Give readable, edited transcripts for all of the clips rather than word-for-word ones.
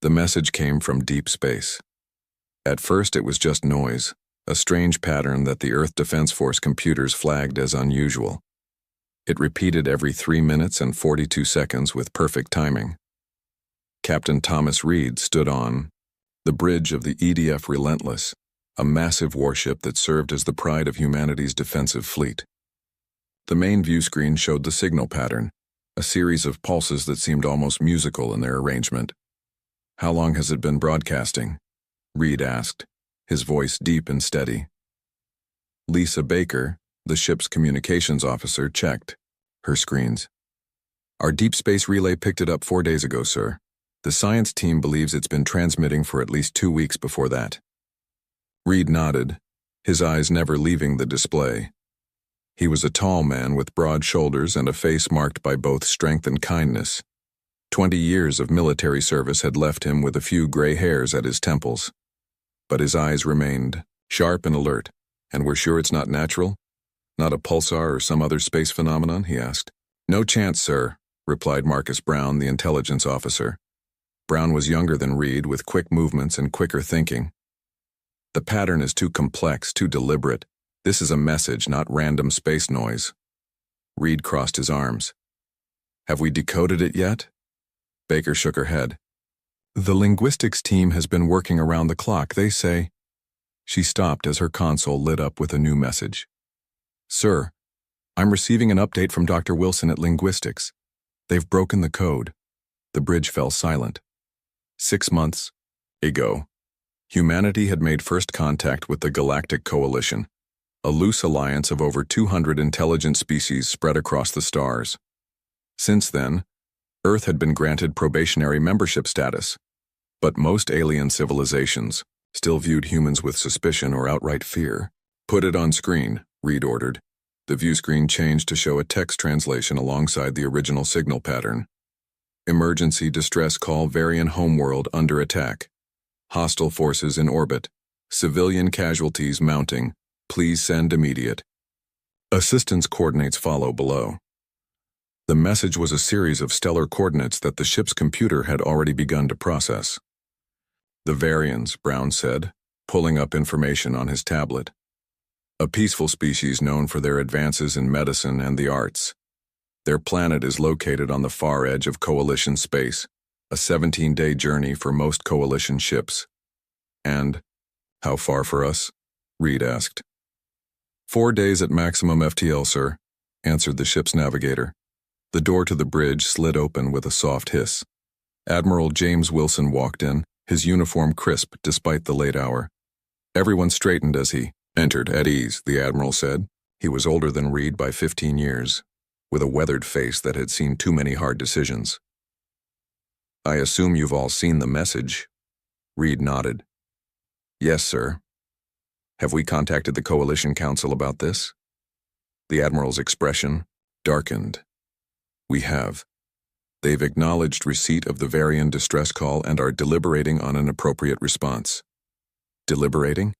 The message came from deep space. At first it was just noise, a strange pattern that the Earth Defense Force computers flagged as unusual. It repeated every 3 minutes and 42 seconds with perfect timing. Captain Thomas Reed stood on the bridge of the EDF Relentless, a massive warship that served as the pride of humanity's defensive fleet. The main view screen showed the signal pattern, a series of pulses that seemed almost musical in their arrangement. "How long has it been broadcasting?" Reed asked, his voice deep and steady. Lisa Baker, the ship's communications officer, checked her screens. "Our deep space relay picked it up 4 days ago, sir. The science team believes it's been transmitting for at least 2 weeks before that." Reed nodded, his eyes never leaving the display. He was a tall man with broad shoulders and a face marked by both strength and kindness. 20 years of military service had left him with a few gray hairs at his temples. But his eyes remained sharp and alert. "And we're sure it's not natural? Not a pulsar or some other space phenomenon?" he asked. "No chance, sir," replied Marcus Brown, the intelligence officer. Brown was younger than Reed, with quick movements and quicker thinking. "The pattern is too complex, too deliberate. This is a message, not random space noise." Reed crossed his arms. "Have we decoded it yet?" Baker shook her head. "The linguistics team has been working around the clock, they say." She stopped as her console lit up with a new message. "Sir, I'm receiving an update from Dr. Wilson at Linguistics. They've broken the code." The bridge fell silent. 6 months ago, humanity had made first contact with the Galactic Coalition, a loose alliance of over 200 intelligent species spread across the stars. Since then, Earth had been granted probationary membership status, but most alien civilizations still viewed humans with suspicion or outright fear. "Put it on screen," Reed ordered. The view screen changed to show a text translation alongside the original signal pattern. "Emergency distress call, Varian homeworld under attack. Hostile forces in orbit. Civilian casualties mounting. Please send immediate. Assistance coordinates follow below." The message was a series of stellar coordinates that the ship's computer had already begun to process. "The Varians," Brown said, pulling up information on his tablet. "A peaceful species known for their advances in medicine and the arts. Their planet is located on the far edge of Coalition space, a 17-day journey for most Coalition ships." "And how far for us?" Reed asked. 4 days at maximum FTL, sir," answered the ship's navigator. The door to the bridge slid open with a soft hiss. Admiral James Wilson walked in, his uniform crisp despite the late hour. Everyone straightened as he entered. "At ease," the Admiral said. He was older than Reed by 15 years, with a weathered face that had seen too many hard decisions. "I assume you've all seen the message?" Reed nodded. "Yes, sir." "Have we contacted the Coalition Council about this?" The Admiral's expression darkened. "We have. They've acknowledged receipt of the Varian distress call and are deliberating on an appropriate response." Deliberating?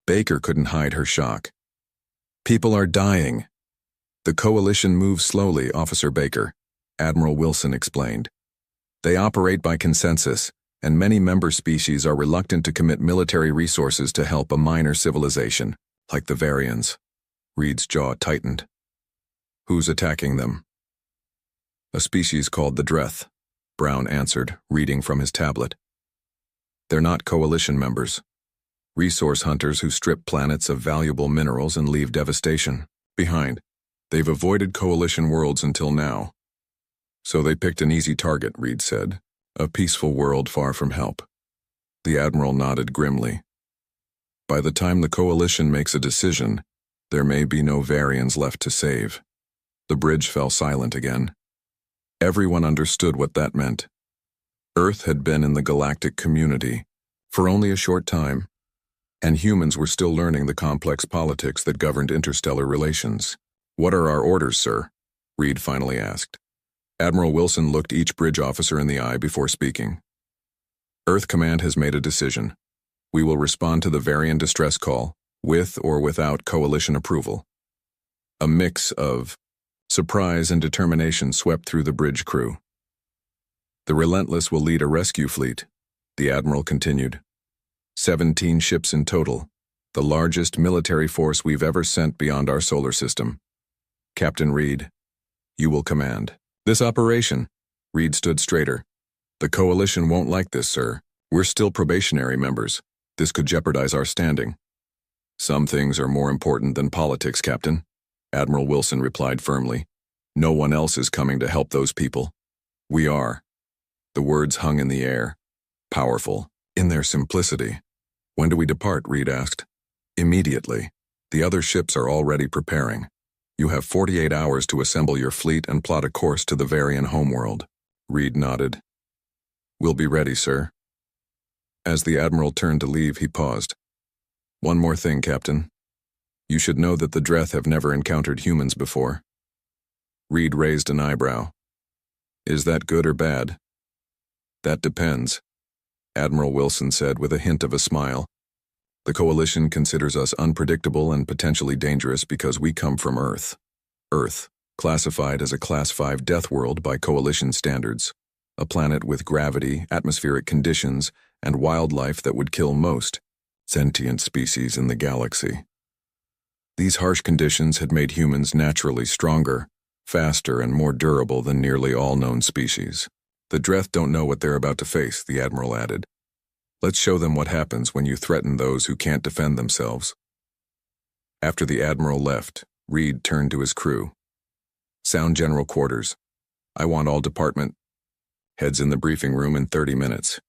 Baker couldn't hide her shock. "People are dying." "The Coalition moves slowly, Officer Baker," Admiral Wilson explained. "They operate by consensus, and many member species are reluctant to commit military resources to help a minor civilization, like the Varians." Reed's jaw tightened. "Who's attacking them?" "A species called the Dreth," Brown answered, reading from his tablet. "They're not Coalition members. Resource hunters who strip planets of valuable minerals and leave devastation behind. They've avoided Coalition worlds until now." "So they picked an easy target," Reed said. "A peaceful world far from help." The Admiral nodded grimly. "By the time the Coalition makes a decision, there may be no Varians left to save." The bridge fell silent again. Everyone understood what that meant. Earth had been in the galactic community for only a short time, and humans were still learning the complex politics that governed interstellar relations. "What are our orders, sir?" Reed finally asked. Admiral Wilson looked each bridge officer in the eye before speaking. "Earth Command has made a decision. We will respond to the Varian distress call, with or without Coalition approval." A mix of surprise and determination swept through the bridge crew. "The Relentless will lead a rescue fleet. The Admiral continued. 17 ships in total, the largest military force we've ever sent beyond our solar system. Captain Reed, you will command this operation. Reed stood straighter. The Coalition won't like this, sir. We're still probationary members. This could jeopardize our standing. Some things are more important than politics, Captain. Admiral Wilson replied firmly. No one else is coming to help those people. We are. The words hung in the air. Powerful, in their simplicity. When do we depart? Reed asked. Immediately. The other ships are already preparing. You have 48 hours to assemble your fleet and plot a course to the Varian homeworld. Reed nodded. We'll be ready, sir. As the Admiral turned to leave, he paused. One more thing, Captain. You should know that the Dreth have never encountered humans before. Reed raised an eyebrow. Is that good or bad? That depends, Admiral Wilson said with a hint of a smile. The Coalition considers us unpredictable and potentially dangerous because we come from Earth. Earth, classified as a Class 5 Deathworld by Coalition standards. A planet with gravity, atmospheric conditions, and wildlife that would kill most sentient species in the galaxy. These harsh conditions had made humans naturally stronger, faster, and more durable than nearly all known species. The Dreth don't know what they're about to face, the Admiral added. Let's show them what happens when you threaten those who can't defend themselves. After the Admiral left, Reed turned to his crew. Sound General Quarters. I want all department heads in the briefing room in 30 minutes.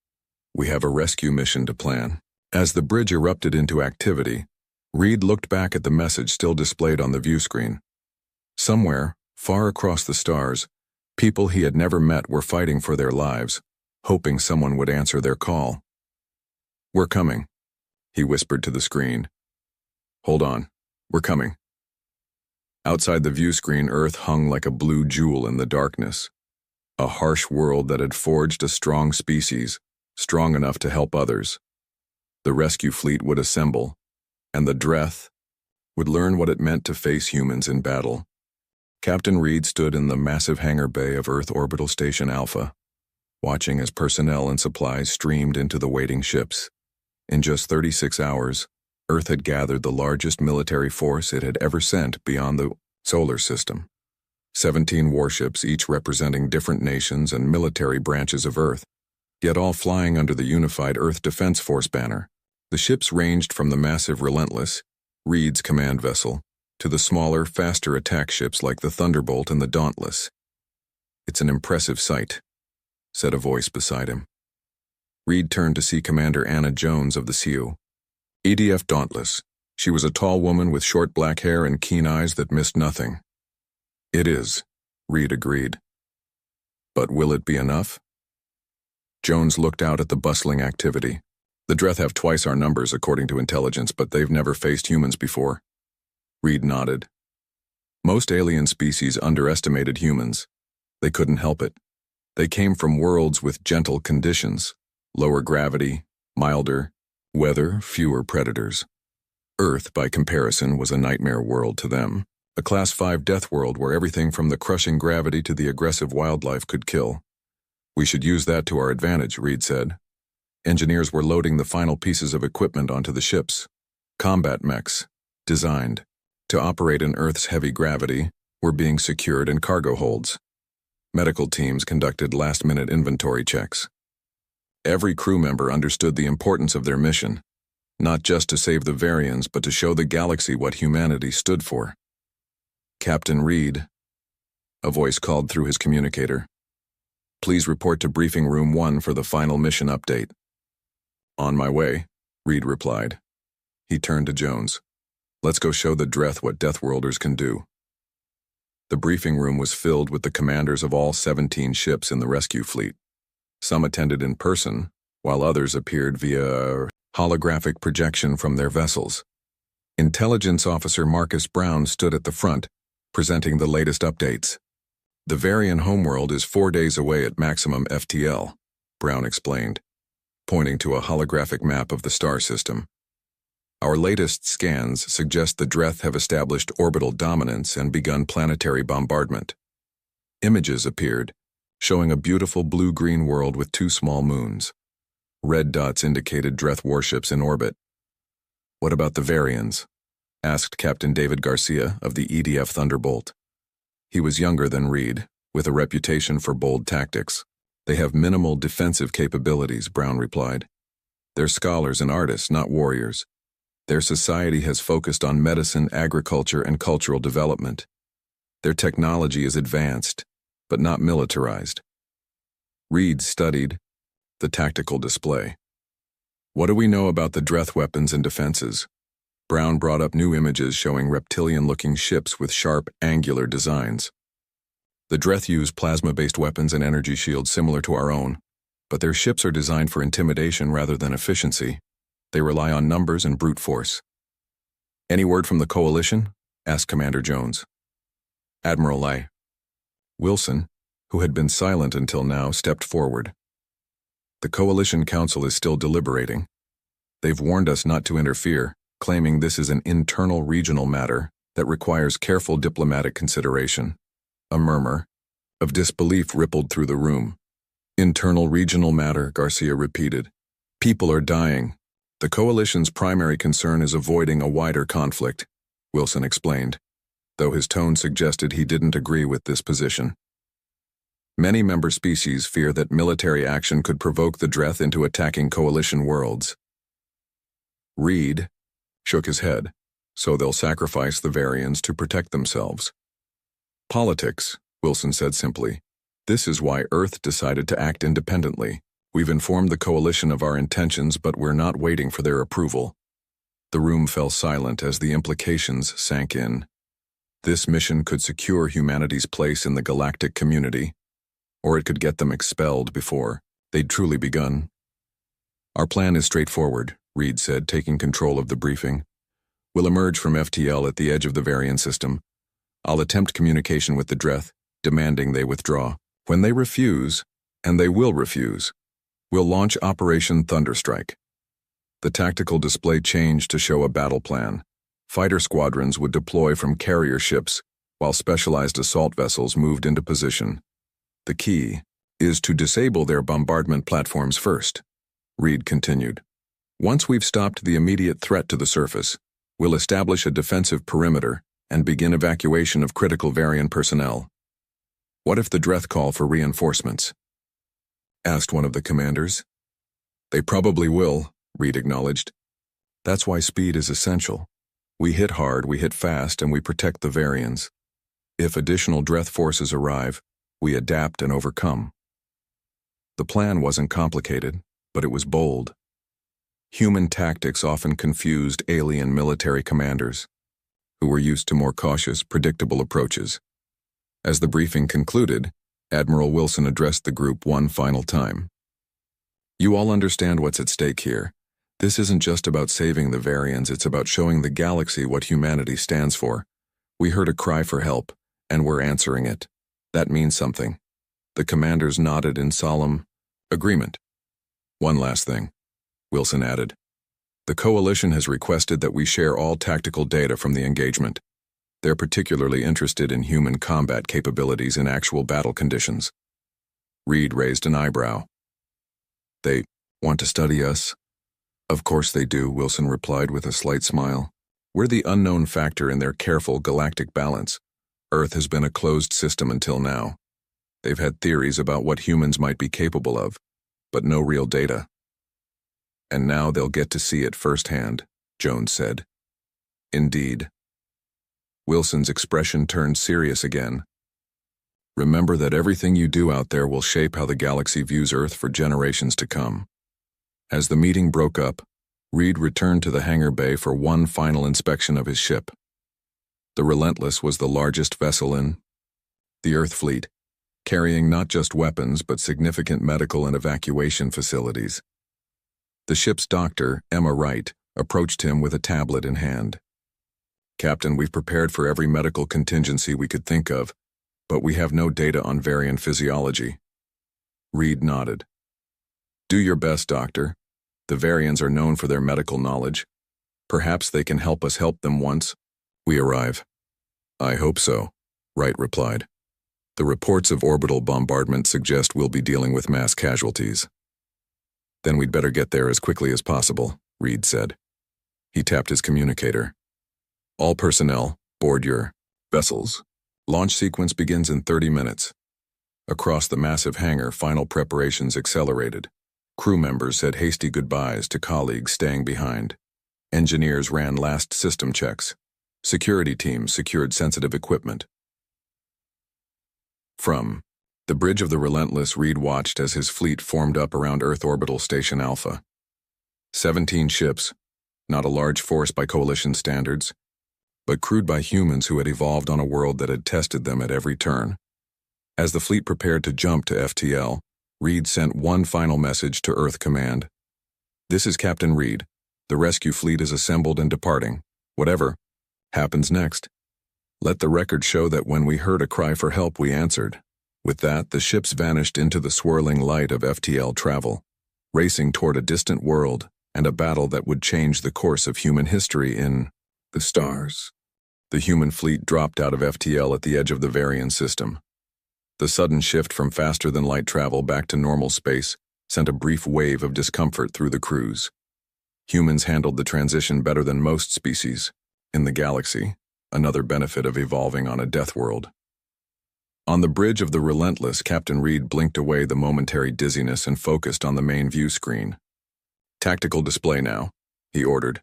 We have a rescue mission to plan. As the bridge erupted into activity, Reed looked back at the message still displayed on the view screen. Somewhere, far across the stars, people he had never met were fighting for their lives, hoping someone would answer their call. We're coming, he whispered to the screen. Hold on, we're coming. Outside the view screen, Earth hung like a blue jewel in the darkness. A harsh world that had forged a strong species, strong enough to help others. The rescue fleet would assemble, and the Dreth would learn what it meant to face humans in battle. Captain Reed stood in the massive hangar bay of Earth Orbital Station Alpha, watching as personnel and supplies streamed into the waiting ships. In just 36 hours, Earth had gathered the largest military force it had ever sent beyond the solar system. 17 warships, each representing different nations and military branches of Earth, yet all flying under the unified Earth Defense Force banner. The ships ranged from the massive Relentless, Reed's command vessel, to the smaller, faster attack ships like the Thunderbolt and the Dauntless. It's an impressive sight, said a voice beside him. Reed turned to see Commander Anna Jones of the CU. EDF Dauntless. She was a tall woman with short black hair and keen eyes that missed nothing. It is, Reed agreed. But will it be enough? Jones looked out at the bustling activity. The Dreth have twice our numbers according to intelligence, but they've never faced humans before. Reed nodded. Most alien species underestimated humans. They couldn't help it. They came from worlds with gentle conditions, lower gravity, milder weather, fewer predators. Earth, by comparison, was a nightmare world to them, a Class 5 death world where everything from the crushing gravity to the aggressive wildlife could kill. We should use that to our advantage, Reed said. Engineers were loading the final pieces of equipment onto the ships. Combat mechs, designed to operate in Earth's heavy gravity, were being secured in cargo holds. Medical teams conducted last-minute inventory checks. Every crew member understood the importance of their mission, not just to save the Varians, but to show the galaxy what humanity stood for. Captain Reed, a voice called through his communicator. Please report to Briefing Room 1 for the final mission update. On my way, Reed replied. He turned to Jones. Let's go show the Dreth what Deathworlders can do. The briefing room was filled with the commanders of all 17 ships in the rescue fleet. Some attended in person, while others appeared via holographic projection from their vessels. Intelligence Officer Marcus Brown stood at the front, presenting the latest updates. The Varian homeworld is 4 days away at maximum FTL, Brown explained, pointing to a holographic map of the star system. Our latest scans suggest the Dreth have established orbital dominance and begun planetary bombardment. Images appeared, showing a beautiful blue-green world with 2 small moons. Red dots indicated Dreth warships in orbit. "What about the Varians?" asked Captain David Garcia of the EDF Thunderbolt. He was younger than Reed, with a reputation for bold tactics. "They have minimal defensive capabilities," Brown replied. "They're scholars and artists, not warriors. Their society has focused on medicine, agriculture, and cultural development. Their technology is advanced, but not militarized." Reed studied the tactical display. "What do we know about the Dreth weapons and defenses?" Brown brought up new images showing reptilian-looking ships with sharp, angular designs. "The Dreth use plasma-based weapons and energy shields similar to our own, but their ships are designed for intimidation rather than efficiency. They rely on numbers and brute force." "Any word from the Coalition?" asked Commander Jones. Admiral Lai. Wilson, who had been silent until now, stepped forward. "The Coalition Council is still deliberating. They've warned us not to interfere, claiming this is an internal regional matter that requires careful diplomatic consideration." A murmur of disbelief rippled through the room. "Internal regional matter," Garcia repeated. "People are dying. The Coalition's primary concern is avoiding a wider conflict," Wilson explained, though his tone suggested he didn't agree with this position. "Many member species fear that military action could provoke the Dreth into attacking Coalition worlds." Reed shook his head. "So they'll sacrifice the Varians to protect themselves." "Politics," Wilson said simply. "This is why Earth decided to act independently. We've informed the Coalition of our intentions, but we're not waiting for their approval." The room fell silent as the implications sank in. This mission could secure humanity's place in the galactic community, or it could get them expelled before they'd truly begun. "Our plan is straightforward," Reed said, taking control of the briefing. "We'll emerge from FTL at the edge of the Varian system. I'll attempt communication with the Dreth, demanding they withdraw. When they refuse, and they will refuse, we'll launch Operation Thunderstrike." The tactical display changed to show a battle plan. Fighter squadrons would deploy from carrier ships, while specialized assault vessels moved into position. "The key is to disable their bombardment platforms first," Reed continued. "Once we've stopped the immediate threat to the surface, we'll establish a defensive perimeter and begin evacuation of critical Varian personnel." "What if the Dreth call for reinforcements?" asked one of the commanders. "They probably will," Reed acknowledged. "That's why speed is essential. We hit hard, we hit fast, and we protect the Varians. If additional Dreth forces arrive, we adapt and overcome." The plan wasn't complicated, but it was bold. Human tactics often confused alien military commanders, who were used to more cautious, predictable approaches. As the briefing concluded, Admiral Wilson addressed the group one final time. "You all understand what's at stake here. This isn't just about saving the Varians, it's about showing the galaxy what humanity stands for. We heard a cry for help, and we're answering it. That means something." The commanders nodded in solemn agreement. "One last thing," Wilson added. "The Coalition has requested that we share all tactical data from the engagement. They're particularly interested in human combat capabilities in actual battle conditions." Reed raised an eyebrow. "They want to study us?" "Of course they do," Wilson replied with a slight smile. "We're the unknown factor in their careful galactic balance. Earth has been a closed system until now. They've had theories about what humans might be capable of, but no real data. And now they'll get to see it firsthand," Jones said. "Indeed." Wilson's expression turned serious again. "Remember that everything you do out there will shape how the galaxy views Earth for generations to come." As the meeting broke up, Reed returned to the hangar bay for one final inspection of his ship. The Relentless was the largest vessel in the Earth fleet, carrying not just weapons but significant medical and evacuation facilities. The ship's doctor, Emma Wright, approached him with a tablet in hand. "Captain, we've prepared for every medical contingency we could think of, but we have no data on Varian physiology." Reed nodded. "Do your best, Doctor. The Varians are known for their medical knowledge. Perhaps they can help us help them once we arrive." "I hope so," Wright replied. "The reports of orbital bombardment suggest we'll be dealing with mass casualties." Then we'd better get there as quickly as possible, Reed said. He tapped his communicator. All personnel, board your vessels. Launch sequence begins in 30 minutes. Across the massive hangar, final preparations accelerated. Crew members said hasty goodbyes to colleagues staying behind. Engineers ran last system checks. Security teams secured sensitive equipment. From the bridge of the Relentless, Reed watched as his fleet formed up around Earth Orbital Station Alpha. 17 ships, not a large force by coalition standards, but crewed by humans who had evolved on a world that had tested them at every turn. As the fleet prepared to jump to FTL, Reed sent one final message to Earth Command. This is Captain Reed. The rescue fleet is assembled and departing. Whatever happens next, let the record show that when we heard a cry for help, we answered. With that, the ships vanished into the swirling light of FTL travel, racing toward a distant world and a battle that would change the course of human history in the stars. The human fleet dropped out of FTL at the edge of the Varian system. The sudden shift from faster-than-light travel back to normal space sent a brief wave of discomfort through the crews. Humans handled the transition better than most species in the galaxy, another benefit of evolving on a Deathworld. On the bridge of the Relentless, Captain Reed blinked away the momentary dizziness and focused on the main view screen. Tactical display now, he ordered.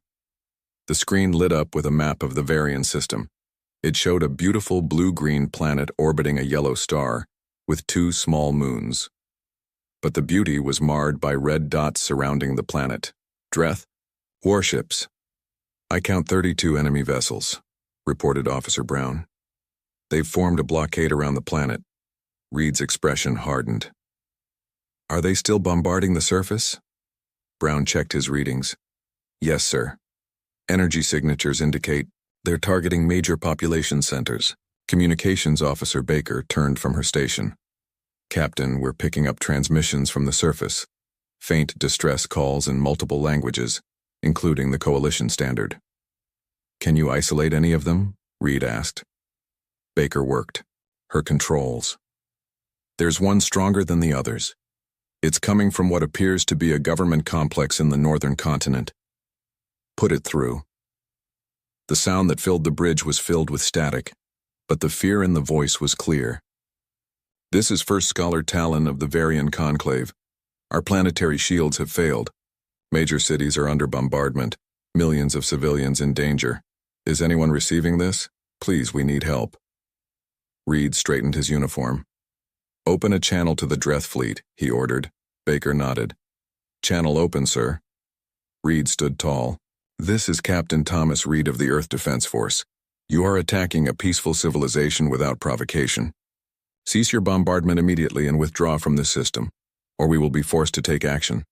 The screen lit up with a map of the Varian system. It showed a beautiful blue-green planet orbiting a yellow star, with 2 small moons. But the beauty was marred by red dots surrounding the planet. Dreth? Warships. I count 32 enemy vessels, reported Officer Brown. They've formed a blockade around the planet. Reed's expression hardened. Are they still bombarding the surface? Brown checked his readings. Yes, sir. Energy signatures indicate they're targeting major population centers. Communications Officer Baker turned from her station. Captain, we're picking up transmissions from the surface. Faint distress calls in multiple languages, including the Coalition Standard. Can you isolate any of them? Reed asked. Baker worked. Her controls. There's one stronger than the others. It's coming from what appears to be a government complex in the northern continent. Put it through. The sound that filled the bridge was filled with static, but the fear in the voice was clear. This is First Scholar Talon of the Varian Conclave. Our planetary shields have failed. Major cities are under bombardment. Millions of civilians in danger. Is anyone receiving this? Please, we need help. Reed straightened his uniform. Open a channel to the Dreth fleet, he ordered. Baker nodded. Channel open, sir. Reed stood tall. This is Captain Thomas Reed of the Earth Defense Force. You are attacking a peaceful civilization without provocation. Cease your bombardment immediately and withdraw from this system, or we will be forced to take action.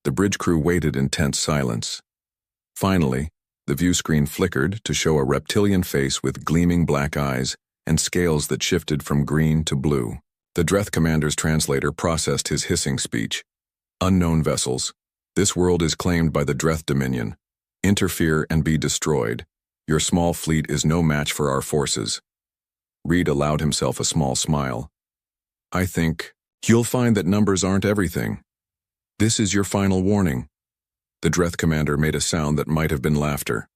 The bridge crew waited in tense silence. Finally, the view screen flickered to show a reptilian face with gleaming black eyes and scales that shifted from green to blue. The Dreth commander's translator processed his hissing speech. Unknown vessels. This world is claimed by the Dreth Dominion. Interfere and be destroyed. Your small fleet is no match for our forces. Reed allowed himself a small smile. I think you'll find that numbers aren't everything. This is your final warning. The Dreth commander made a sound that might have been laughter.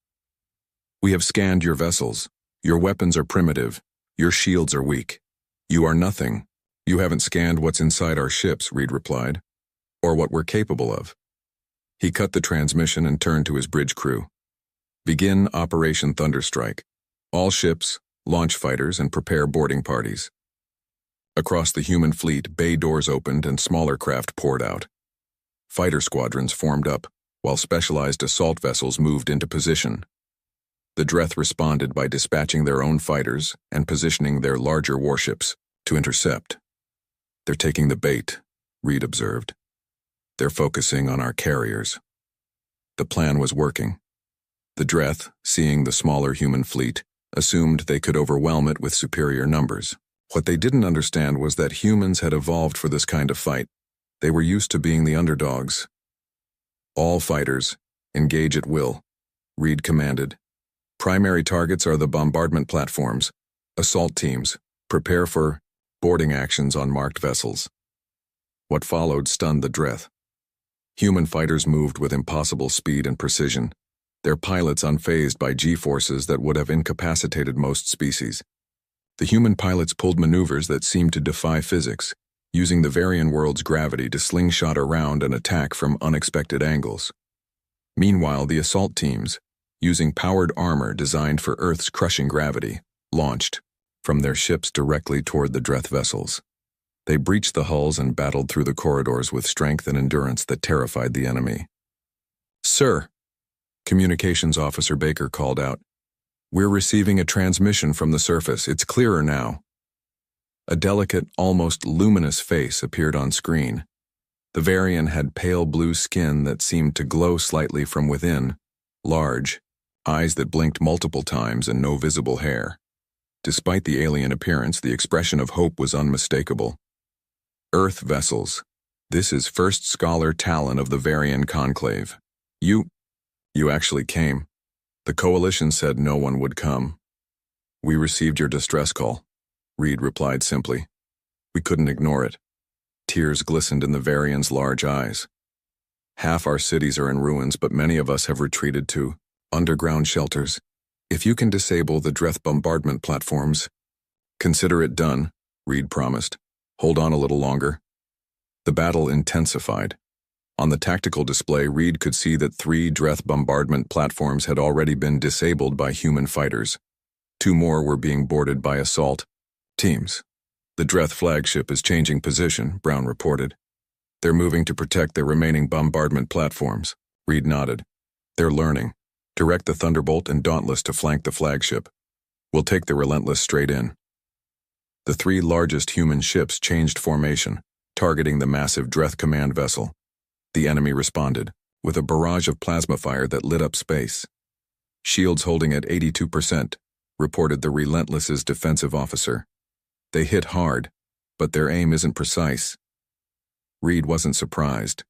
We have scanned your vessels. Your weapons are primitive. Your shields are weak. You are nothing. You haven't scanned what's inside our ships, Reed replied, or what we're capable of. He cut the transmission and turned to his bridge crew. Begin Operation Thunderstrike. All ships, launch fighters, and prepare boarding parties. Across the human fleet, bay doors opened and smaller craft poured out. Fighter squadrons formed up, while specialized assault vessels moved into position. The Dreth responded by dispatching their own fighters and positioning their larger warships to intercept. They're taking the bait, Reed observed. They're focusing on our carriers. The plan was working. The Dreth, seeing the smaller human fleet, assumed they could overwhelm it with superior numbers. What they didn't understand was that humans had evolved for this kind of fight. They were used to being the underdogs. All fighters, engage at will, Reed commanded. Primary targets are the bombardment platforms. Assault teams, prepare for boarding actions on marked vessels. What followed stunned the Dreth. Human fighters moved with impossible speed and precision, their pilots unfazed by G-forces that would have incapacitated most species. The human pilots pulled maneuvers that seemed to defy physics, using the Varian world's gravity to slingshot around and attack from unexpected angles. Meanwhile, the assault teams, using powered armor designed for Earth's crushing gravity, launched from their ships directly toward the Dreth vessels. They breached the hulls and battled through the corridors with strength and endurance that terrified the enemy. "Sir," Communications Officer Baker called out, "we're receiving a transmission from the surface. It's clearer now." A delicate, almost luminous face appeared on screen. The Varian had pale blue skin that seemed to glow slightly from within, large, eyes that blinked multiple times, and no visible hair. Despite the alien appearance, the expression of hope was unmistakable. "Earth vessels. This is First Scholar Talon of the Varian Conclave. You actually came. The Coalition said no one would come." "We received your distress call," Reed replied simply. "We couldn't ignore it." Tears glistened in the Varian's large eyes. "Half our cities are in ruins, but many of us have retreated to underground shelters. If you can disable the Dreth bombardment platforms—" "Consider it done," Reed promised. "Hold on a little longer." The battle intensified. On the tactical display, Reed could see that 3 Dreth bombardment platforms had already been disabled by human fighters. 2 more were being boarded by assault teams. "The Dreth flagship is changing position," Brown reported. "They're moving to protect their remaining bombardment platforms." Reed nodded. "They're learning. Direct the Thunderbolt and Dauntless to flank the flagship. We'll take the Relentless straight in." The 3 largest human ships changed formation, targeting the massive Dreth command vessel. The enemy responded, with a barrage of plasma fire that lit up space. "Shields holding at 82%, reported the Relentless's defensive officer. "They hit hard, but their aim isn't precise." Reed wasn't surprised.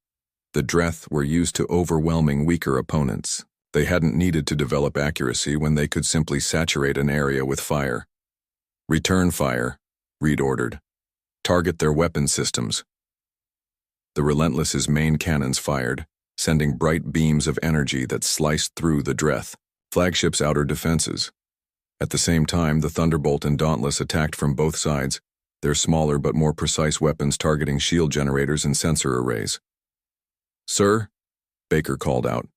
The Dreth were used to overwhelming weaker opponents. They hadn't needed to develop accuracy when they could simply saturate an area with fire. "Return fire," Reed ordered. "Target their weapon systems." The Relentless's main cannons fired, sending bright beams of energy that sliced through the Dreth flagship's outer defenses. At the same time, the Thunderbolt and Dauntless attacked from both sides, their smaller but more precise weapons targeting shield generators and sensor arrays. "Sir," Baker called out,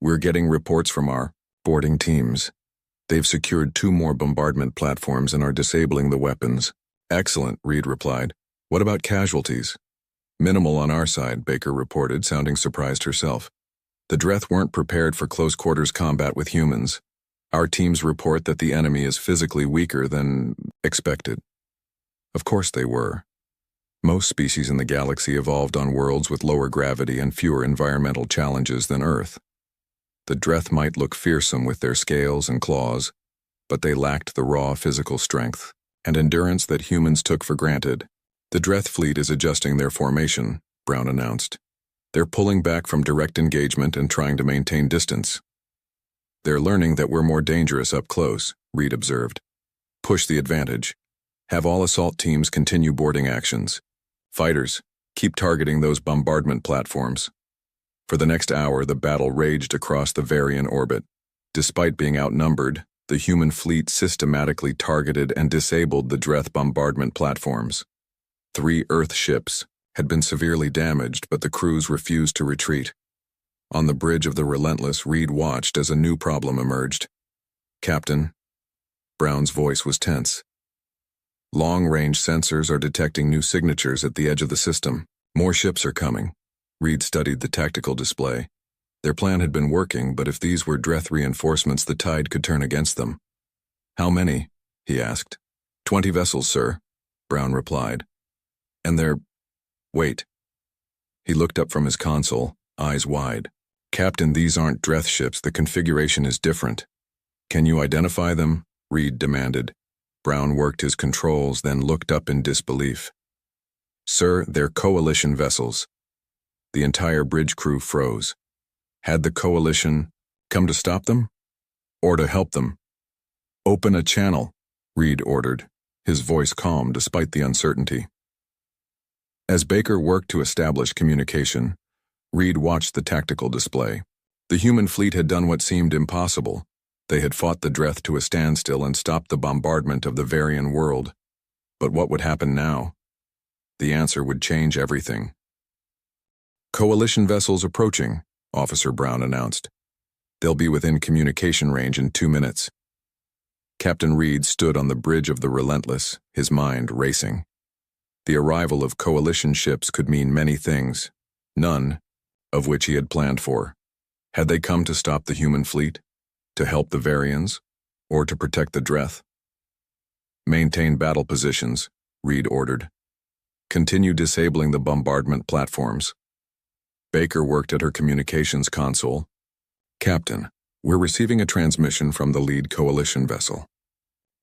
"we're getting reports from our boarding teams. They've secured 2 more bombardment platforms and are disabling the weapons." "Excellent," Reed replied. "What about casualties?" "Minimal on our side," Baker reported, sounding surprised herself. "The Dreth weren't prepared for close-quarters combat with humans. Our teams report that the enemy is physically weaker than expected." Of course they were. Most species in the galaxy evolved on worlds with lower gravity and fewer environmental challenges than Earth. The Dreth might look fearsome with their scales and claws, but they lacked the raw physical strength and endurance that humans took for granted. "The Dreth fleet is adjusting their formation," Brown announced. "They're pulling back from direct engagement and trying to maintain distance." "They're learning that we're more dangerous up close," Reed observed. "Push the advantage. Have all assault teams continue boarding actions. Fighters, keep targeting those bombardment platforms." For the next hour, the battle raged across the Varian orbit. Despite being outnumbered, the human fleet systematically targeted and disabled the Dreth bombardment platforms. 3 Earth ships had been severely damaged, but the crews refused to retreat. On the bridge of the Relentless, Reed watched as a new problem emerged. "Captain," Brown's voice was tense. "Long-range sensors are detecting new signatures at the edge of the system. More ships are coming." Reed studied the tactical display. Their plan had been working, but if these were Dreth reinforcements, the tide could turn against them. "How many?" he asked. 20 vessels, sir," Brown replied. "And they're... Wait." He looked up from his console, eyes wide. "Captain, these aren't Dreth ships. The configuration is different." "Can you identify them?" Reed demanded. Brown worked his controls, then looked up in disbelief. "Sir, they're Coalition vessels." The entire bridge crew froze. Had the Coalition come to stop them? Or to help them? "Open a channel," Reed ordered, his voice calm despite the uncertainty. As Baker worked to establish communication, Reed watched the tactical display. The human fleet had done what seemed impossible. They had fought the Dreth to a standstill and stopped the bombardment of the Varian world. But what would happen now? The answer would change everything. "Coalition vessels approaching," Officer Brown announced. "They'll be within communication range in 2 minutes." Captain Reed stood on the bridge of the Relentless, his mind racing. The arrival of coalition ships could mean many things, none of which he had planned for. Had they come to stop the human fleet? To help the Varians? Or to protect the Dreth? "Maintain battle positions," Reed ordered. "Continue disabling the bombardment platforms." Baker worked at her communications console. "Captain, we're receiving a transmission from the lead coalition vessel."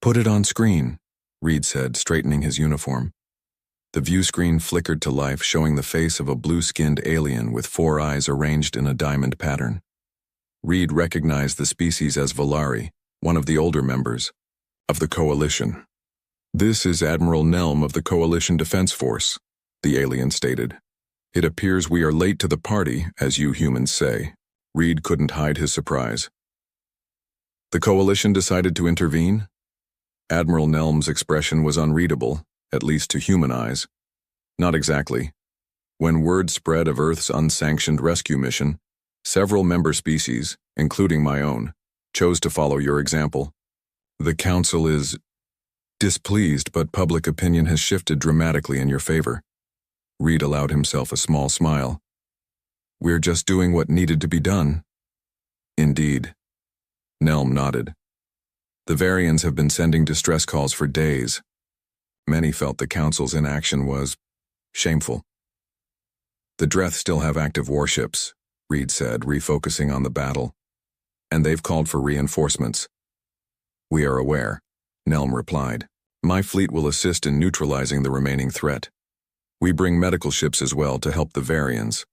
"Put it on screen," Reed said, straightening his uniform. The view screen flickered to life, showing the face of a blue-skinned alien with 4 eyes arranged in a diamond pattern. Reed recognized the species as Valari, one of the older members of the Coalition. "This is Admiral Nelm of the Coalition Defense Force," the alien stated. "It appears we are late to the party, as you humans say." Reed couldn't hide his surprise. "The Coalition decided to intervene?" Admiral Nelm's expression was unreadable, at least to human eyes. "Not exactly. When word spread of Earth's unsanctioned rescue mission, several member species, including my own, chose to follow your example. The Council is displeased, but public opinion has shifted dramatically in your favor." Reed allowed himself a small smile. "We're just doing what needed to be done." "Indeed." Nelm nodded. "The Varians have been sending distress calls for days. Many felt the Council's inaction was shameful." "The Dreth still have active warships," Reed said, refocusing on the battle. "And they've called for reinforcements." "We are aware," Nelm replied. "My fleet will assist in neutralizing the remaining threat. We bring medical ships as well to help the Varians."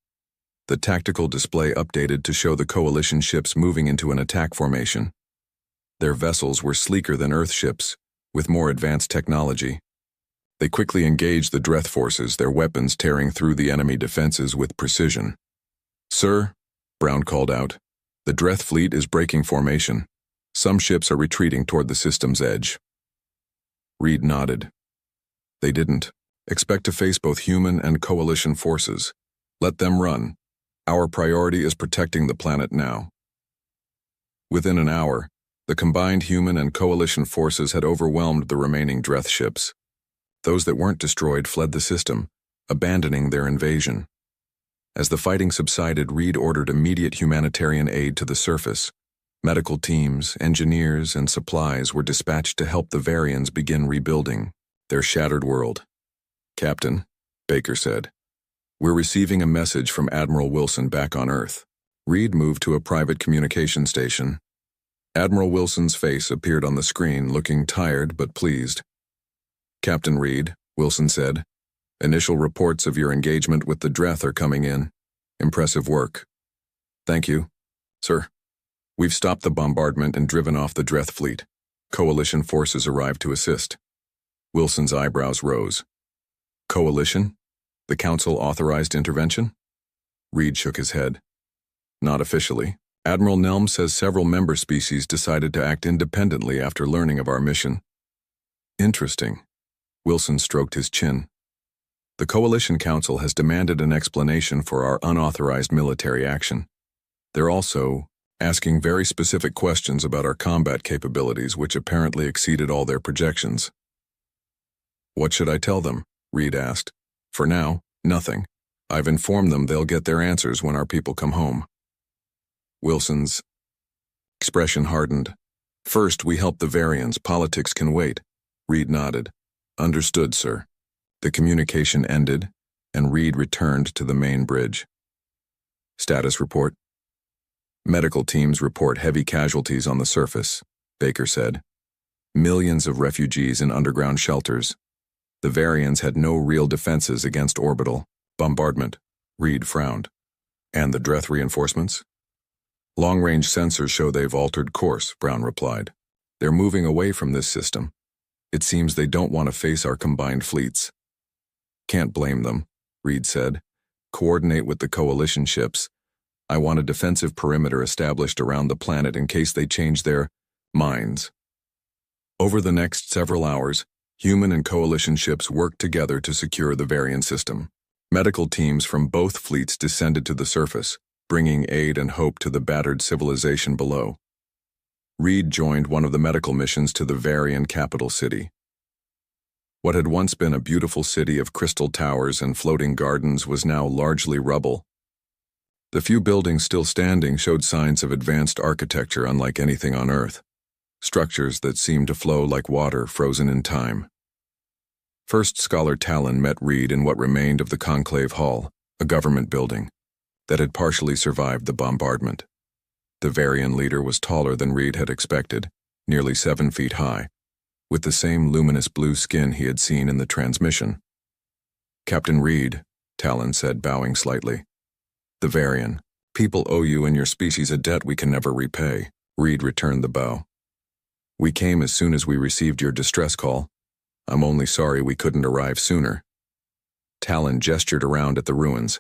The tactical display updated to show the Coalition ships moving into an attack formation. Their vessels were sleeker than Earth ships, with more advanced technology. They quickly engaged the Dreth forces, their weapons tearing through the enemy defenses with precision. "Sir," Brown called out, "the Dreth fleet is breaking formation. Some ships are retreating toward the system's edge." Reed nodded. "They didn't. Expect to face both human and coalition forces. Let them run. Our priority is protecting the planet now." Within an hour, the combined human and coalition forces had overwhelmed the remaining Dreth ships. Those that weren't destroyed fled the system, abandoning their invasion. As the fighting subsided, Reed ordered immediate humanitarian aid to the surface. Medical teams, engineers, and supplies were dispatched to help the Varians begin rebuilding their shattered world. "Captain," Baker said, "we're receiving a message from Admiral Wilson back on Earth." Reed moved to a private communication station. Admiral Wilson's face appeared on the screen, looking tired but pleased. "Captain Reed," Wilson said, "initial reports of your engagement with the Dreth are coming in. Impressive work." "Thank you, sir. We've stopped the bombardment and driven off the Dreth fleet. Coalition forces arrived to assist." Wilson's eyebrows rose. "Coalition? The Council authorized intervention?" Reed shook his head. "Not officially. Admiral Nelm says several member species decided to act independently after learning of our mission." "Interesting." Wilson stroked his chin. "The Coalition Council has demanded an explanation for our unauthorized military action. They're also asking very specific questions about our combat capabilities, which apparently exceeded all their projections." "What should I tell them?" Reed asked. "For now, nothing. I've informed them they'll get their answers when our people come home." Wilson's expression hardened. "First, we help the Varians. Politics can wait." Reed nodded. "Understood, sir." The communication ended, and Reed returned to the main bridge. "Status report." "Medical teams report heavy casualties on the surface," Baker said. "Millions of refugees in underground shelters. The Varians had no real defenses against orbital bombardment." Reed frowned. "And the Dreth reinforcements?" "Long-range sensors show they've altered course," Brown replied. "They're moving away from this system. It seems they don't want to face our combined fleets." "Can't blame them," Reed said. Coordinate with the coalition ships. I want a defensive perimeter established around the planet in case they change their minds. Over the next several hours, human and coalition ships worked together to secure the Varian system. Medical teams from both fleets descended to the surface, bringing aid and hope to the battered civilization below. Reed joined one of the medical missions to the Varian capital city. What had once been a beautiful city of crystal towers and floating gardens was now largely rubble. The few buildings still standing showed signs of advanced architecture unlike anything on Earth, structures that seemed to flow like water frozen in time. First Scholar Talon met Reed in what remained of the Conclave Hall, a government building that had partially survived the bombardment. The Varian leader was taller than Reed had expected, nearly 7 feet high, with the same luminous blue skin he had seen in the transmission. "Captain Reed," Talon said, bowing slightly. "The Varian. People owe you and your species a debt we can never repay." Reed returned the bow. "We came as soon as we received your distress call. I'm only sorry we couldn't arrive sooner." Talon gestured around at the ruins.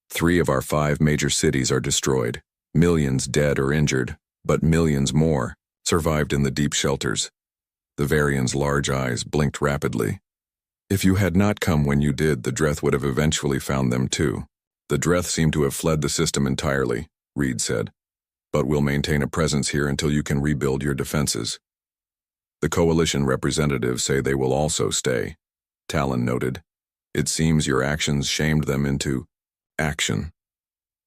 3 of our 5 major cities are destroyed, millions dead or injured, but millions more survived in the deep shelters. The Varian's large eyes blinked rapidly. "If you had not come when you did, the Dreth would have eventually found them too." "The Dreth seem to have fled the system entirely," Reed said, "but we'll maintain a presence here until you can rebuild your defenses." "The Coalition representatives say they will also stay," Talon noted. "It seems your actions shamed them into action."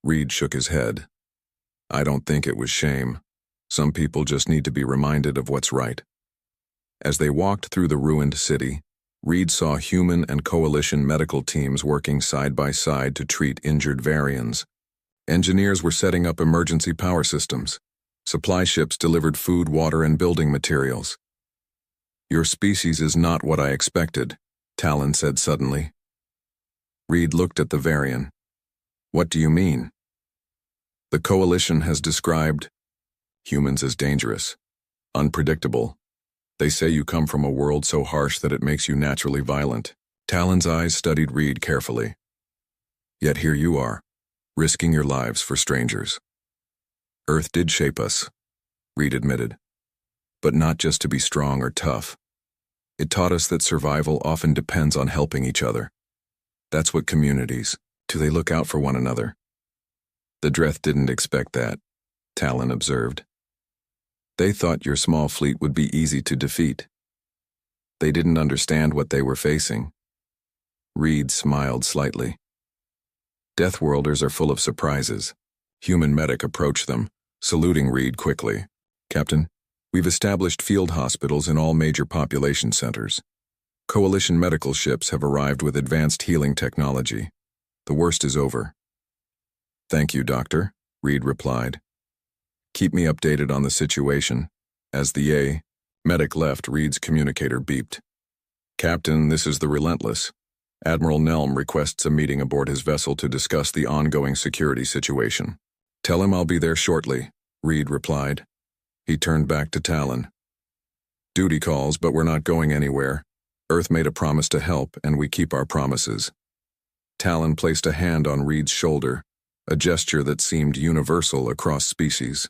Reed shook his head. "I don't think it was shame. Some people just need to be reminded of what's right." As they walked through the ruined city, Reed saw human and coalition medical teams working side by side to treat injured Varians. Engineers were setting up emergency power systems. Supply ships delivered food, water, and building materials. "Your species is not what I expected," Talon said suddenly. Reed looked at the Varian. "What do you mean?" "The Coalition has described humans as dangerous, unpredictable. They say you come from a world so harsh that it makes you naturally violent." Talon's eyes studied Reed carefully. "Yet here you are, risking your lives for strangers." "Earth did shape us," Reed admitted, "but not just to be strong or tough. It taught us that survival often depends on helping each other. That's what communities do. They look out for one another." "The Dreth didn't expect that," Talon observed. "They thought your small fleet would be easy to defeat. They didn't understand what they were facing." Reed smiled slightly. "Deathworlders are full of surprises." Human medic approached them, saluting Reed quickly. "Captain, we've established field hospitals in all major population centers. Coalition medical ships have arrived with advanced healing technology. The worst is over." "Thank you, Doctor," Reed replied. "Keep me updated on the situation." As the medic left, Reed's communicator beeped. "Captain, this is the Relentless. Admiral Nelm requests a meeting aboard his vessel to discuss the ongoing security situation." "Tell him I'll be there shortly," Reed replied. He turned back to Talon. "Duty calls, but we're not going anywhere. Earth made a promise to help, and we keep our promises." Talon placed a hand on Reed's shoulder, a gesture that seemed universal across species.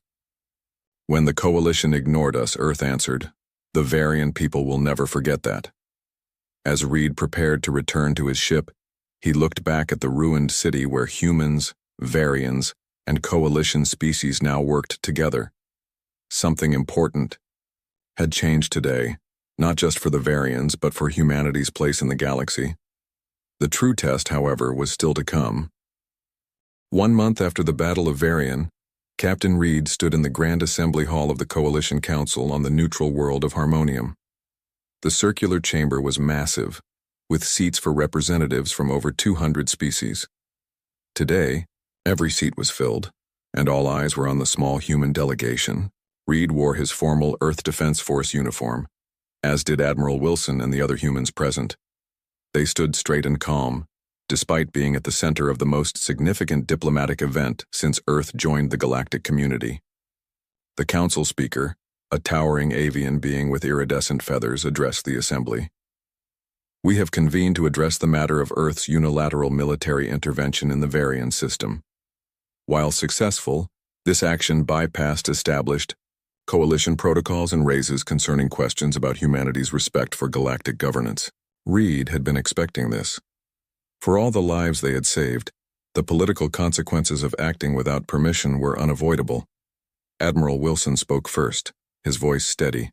"When the Coalition ignored us," Earth answered, "the Varian people will never forget that." As Reed prepared to return to his ship, he looked back at the ruined city where humans, Varians, and Coalition species now worked together. Something important had changed today, not just for the Varians, but for humanity's place in the galaxy. The true test, however, was still to come. 1 month after the Battle of Varian, Captain Reed stood in the Grand Assembly Hall of the Coalition Council on the neutral world of Harmonium. The circular chamber was massive, with seats for representatives from over 200 species. Today, every seat was filled, and all eyes were on the small human delegation. Reed wore his formal Earth Defense Force uniform, as did Admiral Wilson and the other humans present. They stood straight and calm, despite being at the center of the most significant diplomatic event since Earth joined the galactic community. The council speaker, a towering avian being with iridescent feathers, addressed the assembly. We have convened to address the matter of Earth's unilateral military intervention in the Varian system. While successful, this action bypassed established coalition protocols and raises concerning questions about humanity's respect for galactic governance. Reed had been expecting this. For all the lives they had saved, the political consequences of acting without permission were unavoidable. Admiral Wilson spoke first, his voice steady.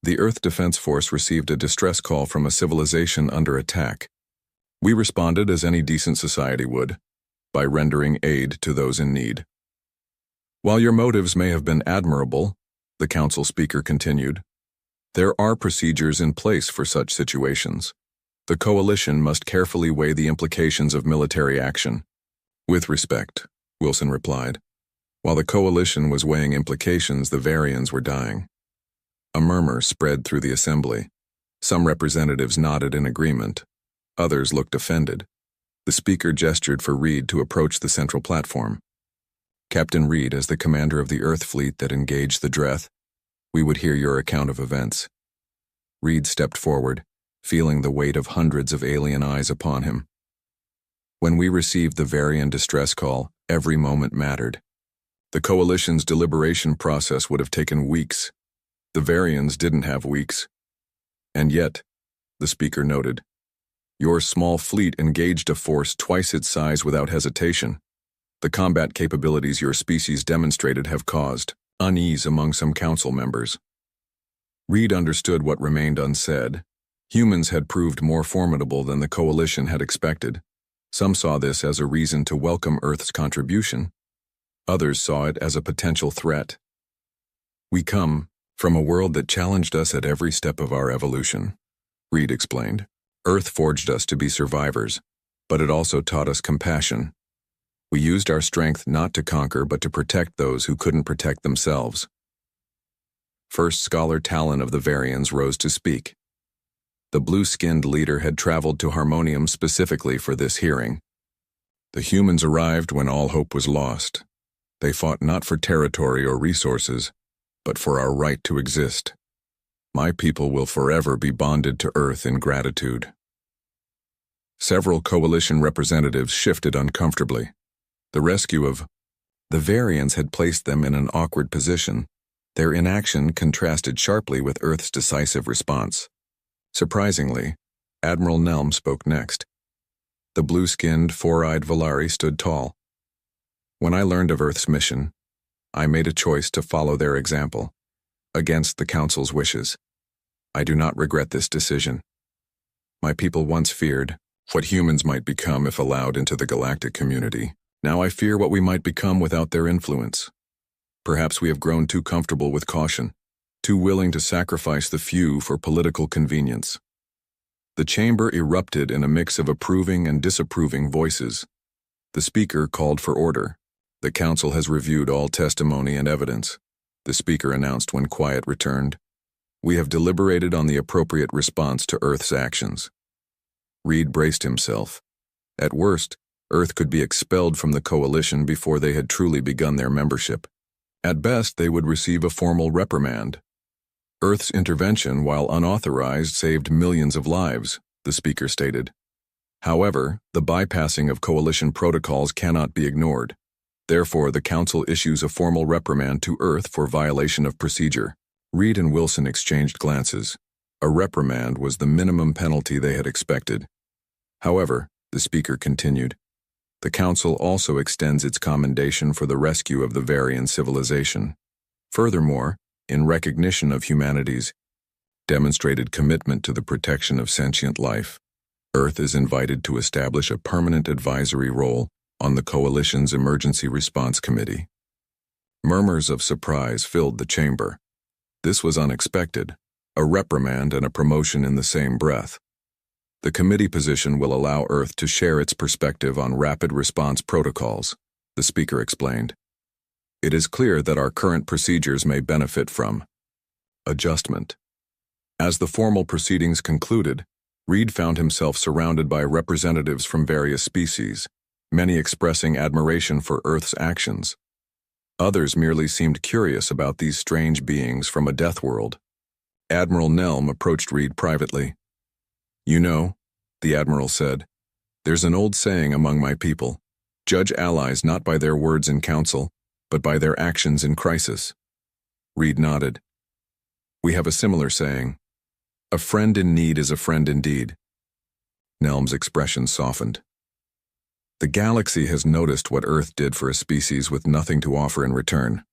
The Earth Defense Force received a distress call from a civilization under attack. We responded as any decent society would, by rendering aid to those in need. While your motives may have been admirable, the council speaker continued, there are procedures in place for such situations. The coalition must carefully weigh the implications of military action. With respect, Wilson replied. While the coalition was weighing implications, the Varians were dying. A murmur spread through the assembly. Some representatives nodded in agreement. Others looked offended. The speaker gestured for Reed to approach the central platform. Captain Reed, as the commander of the Earth fleet that engaged the Dreth, we would hear your account of events. Reed stepped forward, feeling the weight of hundreds of alien eyes upon him. When we received the Varian distress call, every moment mattered. The coalition's deliberation process would have taken weeks. The Varians didn't have weeks. And yet, the speaker noted, your small fleet engaged a force twice its size without hesitation. The combat capabilities your species demonstrated have caused unease among some council members. Reed understood what remained unsaid. Humans had proved more formidable than the coalition had expected. Some saw this as a reason to welcome Earth's contribution. Others saw it as a potential threat. We come from a world that challenged us at every step of our evolution, Reed explained. Earth forged us to be survivors, but it also taught us compassion. We used our strength not to conquer but to protect those who couldn't protect themselves. First Scholar Talon of the Varians rose to speak. The blue-skinned leader had traveled to Harmonium specifically for this hearing. The humans arrived when all hope was lost. They fought not for territory or resources, but for our right to exist. My people will forever be bonded to Earth in gratitude. Several coalition representatives shifted uncomfortably. The rescue of the Varians had placed them in an awkward position. Their inaction contrasted sharply with Earth's decisive response. Surprisingly, Admiral Nelm spoke next. The blue-skinned, four-eyed Valari stood tall. When I learned of Earth's mission, I made a choice to follow their example, against the Council's wishes. I do not regret this decision. My people once feared what humans might become if allowed into the galactic community. Now I fear what we might become without their influence. Perhaps we have grown too comfortable with caution, too willing to sacrifice the few for political convenience. The chamber erupted in a mix of approving and disapproving voices. The speaker called for order. The council has reviewed all testimony and evidence, the speaker announced when quiet returned. We have deliberated on the appropriate response to Earth's actions. Reed braced himself. At worst, Earth could be expelled from the coalition before they had truly begun their membership. At best, they would receive a formal reprimand. Earth's intervention, while unauthorized, saved millions of lives, the speaker stated. However, the bypassing of coalition protocols cannot be ignored. Therefore, the Council issues a formal reprimand to Earth for violation of procedure. Reed and Wilson exchanged glances. A reprimand was the minimum penalty they had expected. However, the speaker continued, the Council also extends its commendation for the rescue of the Varian civilization. Furthermore, in recognition of humanity's demonstrated commitment to the protection of sentient life, Earth is invited to establish a permanent advisory role on the Coalition's Emergency Response Committee. Murmurs of surprise filled the chamber. This was unexpected, a reprimand and a promotion in the same breath. The committee position will allow Earth to share its perspective on rapid response protocols, the speaker explained. It is clear that our current procedures may benefit from adjustment. As the formal proceedings concluded, Reed found himself surrounded by representatives from various species, many expressing admiration for Earth's actions. Others merely seemed curious about these strange beings from a Deathworld. Admiral Nelm approached Reed privately. You know, the admiral said, there's an old saying among my people, judge allies not by their words in council, but by their actions in crisis. Reed nodded. We have a similar saying. A friend in need is a friend indeed. Nelm's expression softened. The galaxy has noticed what Earth did for a species with nothing to offer in return.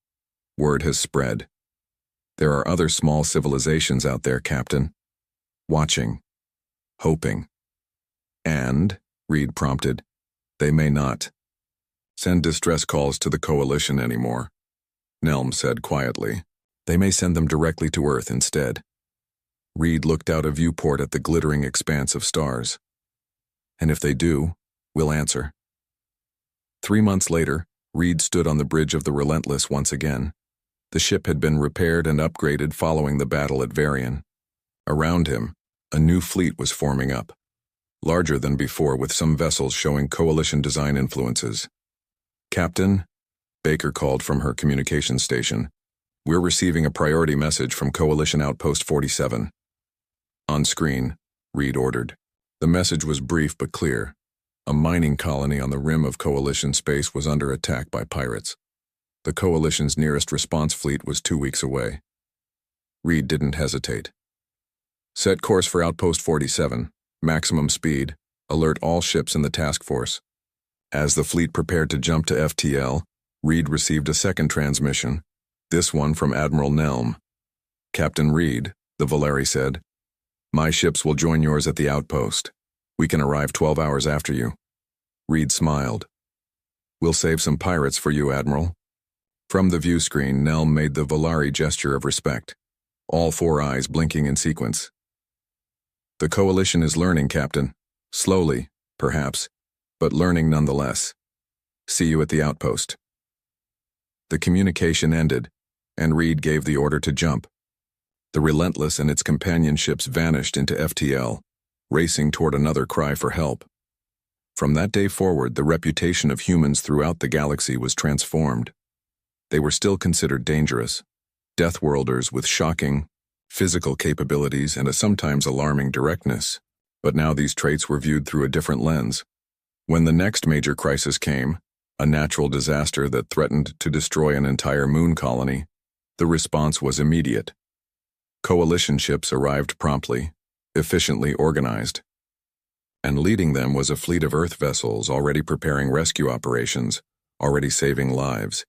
Word has spread. There are other small civilizations out there, Captain. Watching. Hoping. And, Reed prompted, they may not send distress calls to the Coalition anymore. Nelm said quietly. They may send them directly to Earth instead. Reed looked out a viewport at the glittering expanse of stars. And if they do, we'll answer. 3 months later, Reed stood on the bridge of the Relentless once again. The ship had been repaired and upgraded following the battle at Varian. Around him, a new fleet was forming up, larger than before with some vessels showing Coalition design influences. Captain, Baker called from her communications station. We're receiving a priority message from Coalition Outpost 47. On screen, Reed ordered. The message was brief but clear. A mining colony on the rim of Coalition space was under attack by pirates. The Coalition's nearest response fleet was 2 weeks away. Reed didn't hesitate. Set course for Outpost 47, maximum speed, alert all ships in the task force. As the fleet prepared to jump to FTL, Reed received a second transmission, this one from Admiral Nelm. Captain Reed, the Valeri said, my ships will join yours at the outpost. We can arrive 12 hours after you. Reed smiled. We'll save some pirates for you, Admiral. From the view screen, Nelm made the Valeri gesture of respect, all 4 eyes blinking in sequence. The Coalition is learning, Captain. Slowly, perhaps, but learning nonetheless. See you at the outpost. The communication ended, and Reed gave the order to jump. The Relentless and its companion ships vanished into FTL, racing toward another cry for help. From that day forward, the reputation of humans throughout the galaxy was transformed. They were still considered dangerous, Deathworlders with shocking, physical capabilities and a sometimes alarming directness, but now these traits were viewed through a different lens. When the next major crisis came, a natural disaster that threatened to destroy an entire moon colony, the response was immediate. Coalition ships arrived promptly, efficiently organized, and leading them was a fleet of Earth vessels already preparing rescue operations, already saving lives.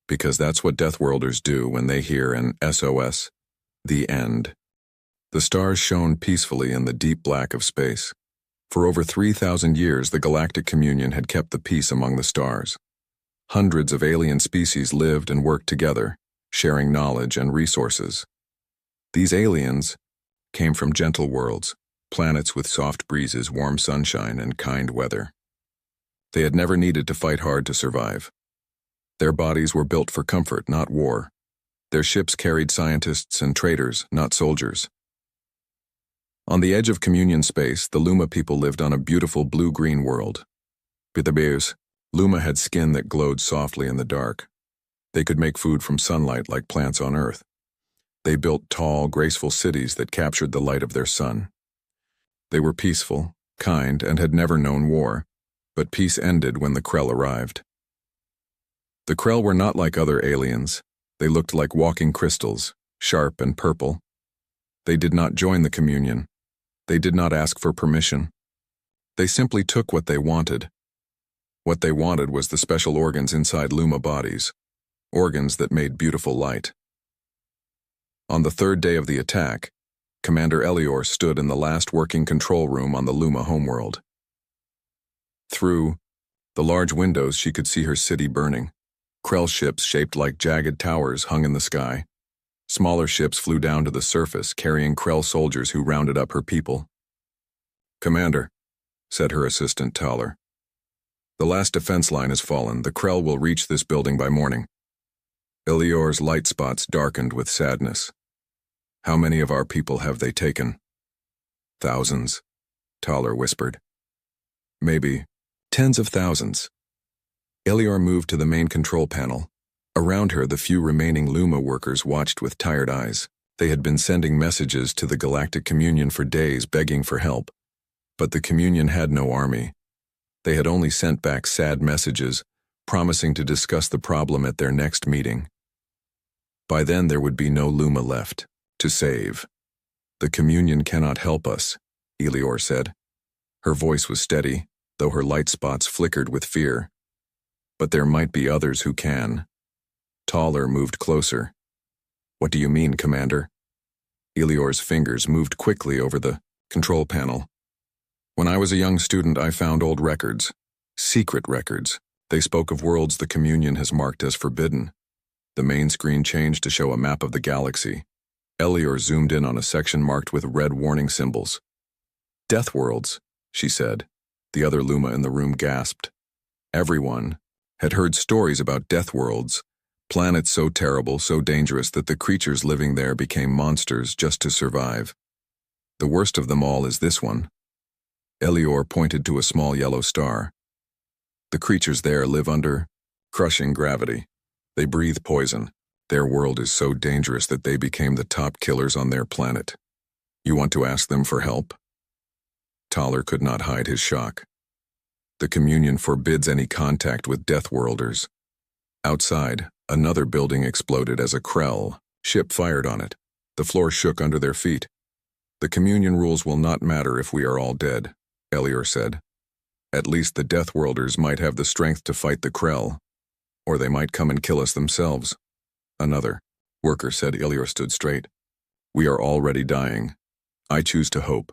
Because that's what Deathworlders do when they hear an SOS, the end. The stars shone peacefully in the deep black of space. For over 3,000 years, the galactic communion had kept the peace among the stars. Hundreds of alien species lived and worked together, sharing knowledge and resources. These aliens came from gentle worlds, planets with soft breezes, warm sunshine, and kind weather. They had never needed to fight hard to survive. Their bodies were built for comfort, not war. Their ships carried scientists and traders, not soldiers. On the edge of communion space, the Luma people lived on a beautiful blue-green world. Pitabeus, Luma had skin that glowed softly in the dark. They could make food from sunlight like plants on Earth. They built tall, graceful cities that captured the light of their sun. They were peaceful, kind, and had never known war, but peace ended when the Krell arrived. The Krell were not like other aliens. They looked like walking crystals, sharp and purple. They did not join the communion. They did not ask for permission. They simply took what they wanted. What they wanted was the special organs inside Luma bodies, organs that made beautiful light. On the third day of the attack, Commander Elior stood in the last working control room on the Luma homeworld. Through the large windows, she could see her city burning. Krell ships shaped like jagged towers hung in the sky. Smaller ships flew down to the surface, carrying Krell soldiers who rounded up her people. "Commander," said her assistant Taller, "the last defense line has fallen. The Krell will reach this building by morning." Elior's light spots darkened with sadness. "How many of our people have they taken?" "Thousands," Taller whispered. "Maybe tens of thousands." Elior moved to the main control panel. Around her, the few remaining Luma workers watched with tired eyes. They had been sending messages to the Galactic Communion for days begging for help, but the Communion had no army. They had only sent back sad messages, promising to discuss the problem at their next meeting. By then there would be no Luma left to save. "The Communion cannot help us," Eleor said. Her voice was steady, though her light spots flickered with fear. "But there might be others who can." Taller moved closer. "What do you mean, Commander?" Eleor's fingers moved quickly over the control panel. "When I was a young student, I found old records. Secret records. They spoke of worlds the Communion has marked as forbidden." The main screen changed to show a map of the galaxy. Eleor zoomed in on a section marked with red warning symbols. "Deathworlds," she said. The other Luma in the room gasped. Everyone had heard stories about Deathworlds, planets so terrible, so dangerous that the creatures living there became monsters just to survive. "The worst of them all is this one." Eleor pointed to a small yellow star. "The creatures there live under crushing gravity. They breathe poison. Their world is so dangerous that they became the top killers on their planet. You want to ask them for help?" Taller could not hide his shock. "The Communion forbids any contact with Deathworlders." Outside, another building exploded as a Krell ship fired on it. The floor shook under their feet. "The Communion rules will not matter if we are all dead," Eleor said. "At least the Deathworlders might have the strength to fight the Krell, or they might come and kill us themselves." Another worker said. Eleor stood straight. "We are already dying. I choose to hope."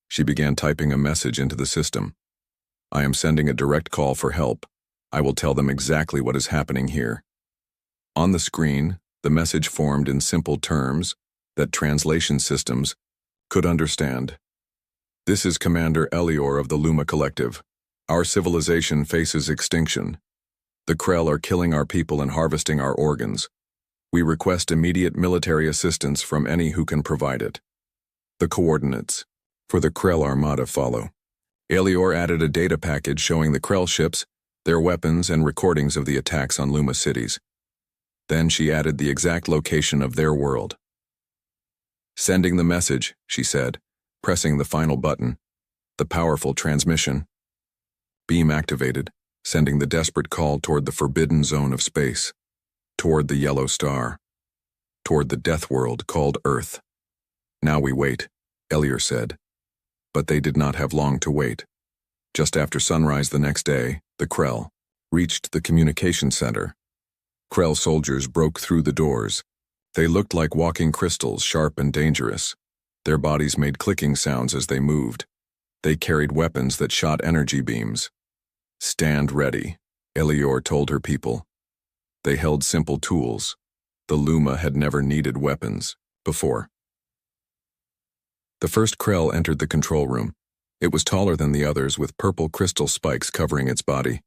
She began typing a message into the system. "I am sending a direct call for help. I will tell them exactly what is happening here." On the screen, the message formed in simple terms that translation systems could understand. "This is Commander Eleor of the Luma Collective. Our civilization faces extinction. The Krell are killing our people and harvesting our organs. We request immediate military assistance from any who can provide it. The coordinates for the Krell Armada follow." Eleor added a data package showing the Krell ships, their weapons, and recordings of the attacks on Luma cities. Then she added the exact location of their world. "Sending the message," she said, pressing the final button. The powerful transmission beam activated, sending the desperate call toward the forbidden zone of space, toward the yellow star, toward the death world called Earth. "Now we wait," Eleor said. But they did not have long to wait. Just after sunrise the next day, the Krell reached the communication center. Krell soldiers broke through the doors. They looked like walking crystals, sharp and dangerous. Their bodies made clicking sounds as they moved. They carried weapons that shot energy beams. "Stand ready," Eleor told her people. They held simple tools. The Luma had never needed weapons before. The first Krell entered the control room. It was taller than the others, with purple crystal spikes covering its body.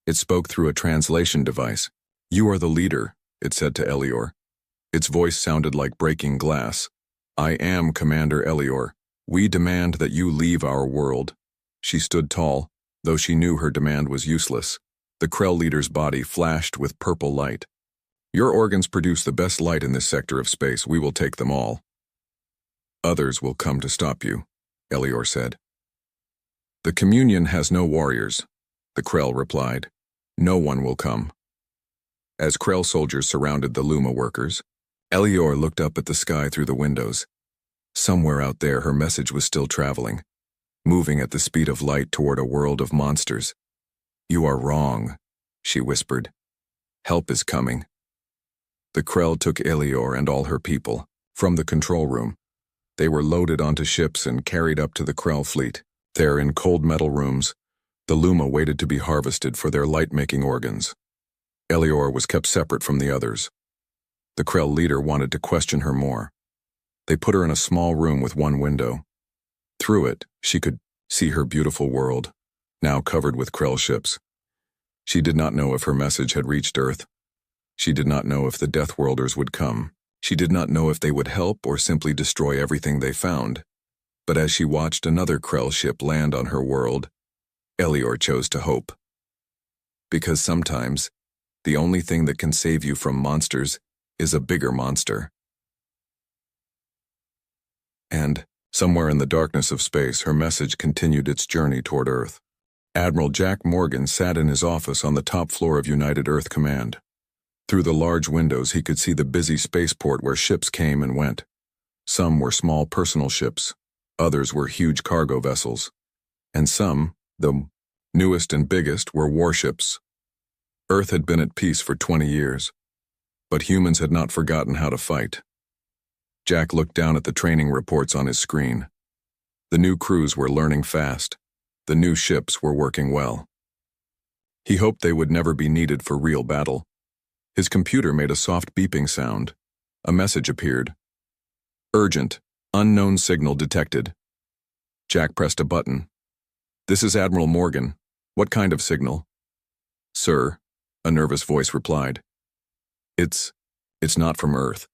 It spoke through a translation device. "You are the leader," it said to Eleor. Its voice sounded like breaking glass. "I am Commander Eleor. We demand that you leave our world." She stood tall, though she knew her demand was useless. The Krell leader's body flashed with purple light. "Your organs produce the best light in this sector of space. We will take them all." "Others will come to stop you," Eleor said. "The Communion has no warriors," the Krell replied. "No one will come." As Krell soldiers surrounded the Luma workers, Eleor looked up at the sky through the windows. Somewhere out there her message was still traveling, moving at the speed of light toward a world of monsters. "You are wrong," she whispered. "Help is coming." The Krell took Eleor and all her people from the control room. They were loaded onto ships and carried up to the Krell fleet. There, in cold metal rooms, the Luma waited to be harvested for their light-making organs. Eleor was kept separate from the others. The Krell leader wanted to question her more. They put her in a small room with one window. Through it, she could see her beautiful world, now covered with Krell ships. She did not know if her message had reached Earth. She did not know if the Deathworlders would come. She did not know if they would help or simply destroy everything they found. But as she watched another Krell ship land on her world, Eleor chose to hope. Because sometimes, the only thing that can save you from monsters is a bigger monster. And, somewhere in the darkness of space, her message continued its journey toward Earth. Admiral Jack Morgan sat in his office on the top floor of United Earth Command. Through the large windows, he could see the busy spaceport where ships came and went. Some were small personal ships, others were huge cargo vessels, and some, the newest and biggest, were warships. Earth had been at peace for 20 years, but humans had not forgotten how to fight. Jack looked down at the training reports on his screen. The new crews were learning fast. The new ships were working well. He hoped they would never be needed for real battle. His computer made a soft beeping sound. A message appeared. Urgent, unknown signal detected. Jack pressed a button. This is Admiral Morgan. What kind of signal? Sir, a nervous voice replied. It's not from Earth.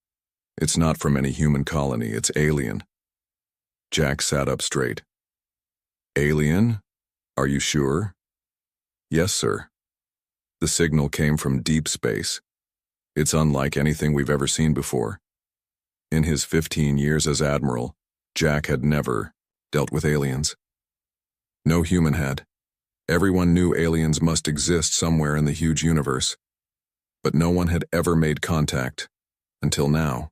It's not from any human colony. It's alien. Jack sat up straight. Alien? Are you sure? Yes, sir. The signal came from deep space. It's unlike anything we've ever seen before. In his 15 years as Admiral, Jack had never dealt with aliens. No human had. Everyone knew aliens must exist somewhere in the huge universe. But no one had ever made contact, until now.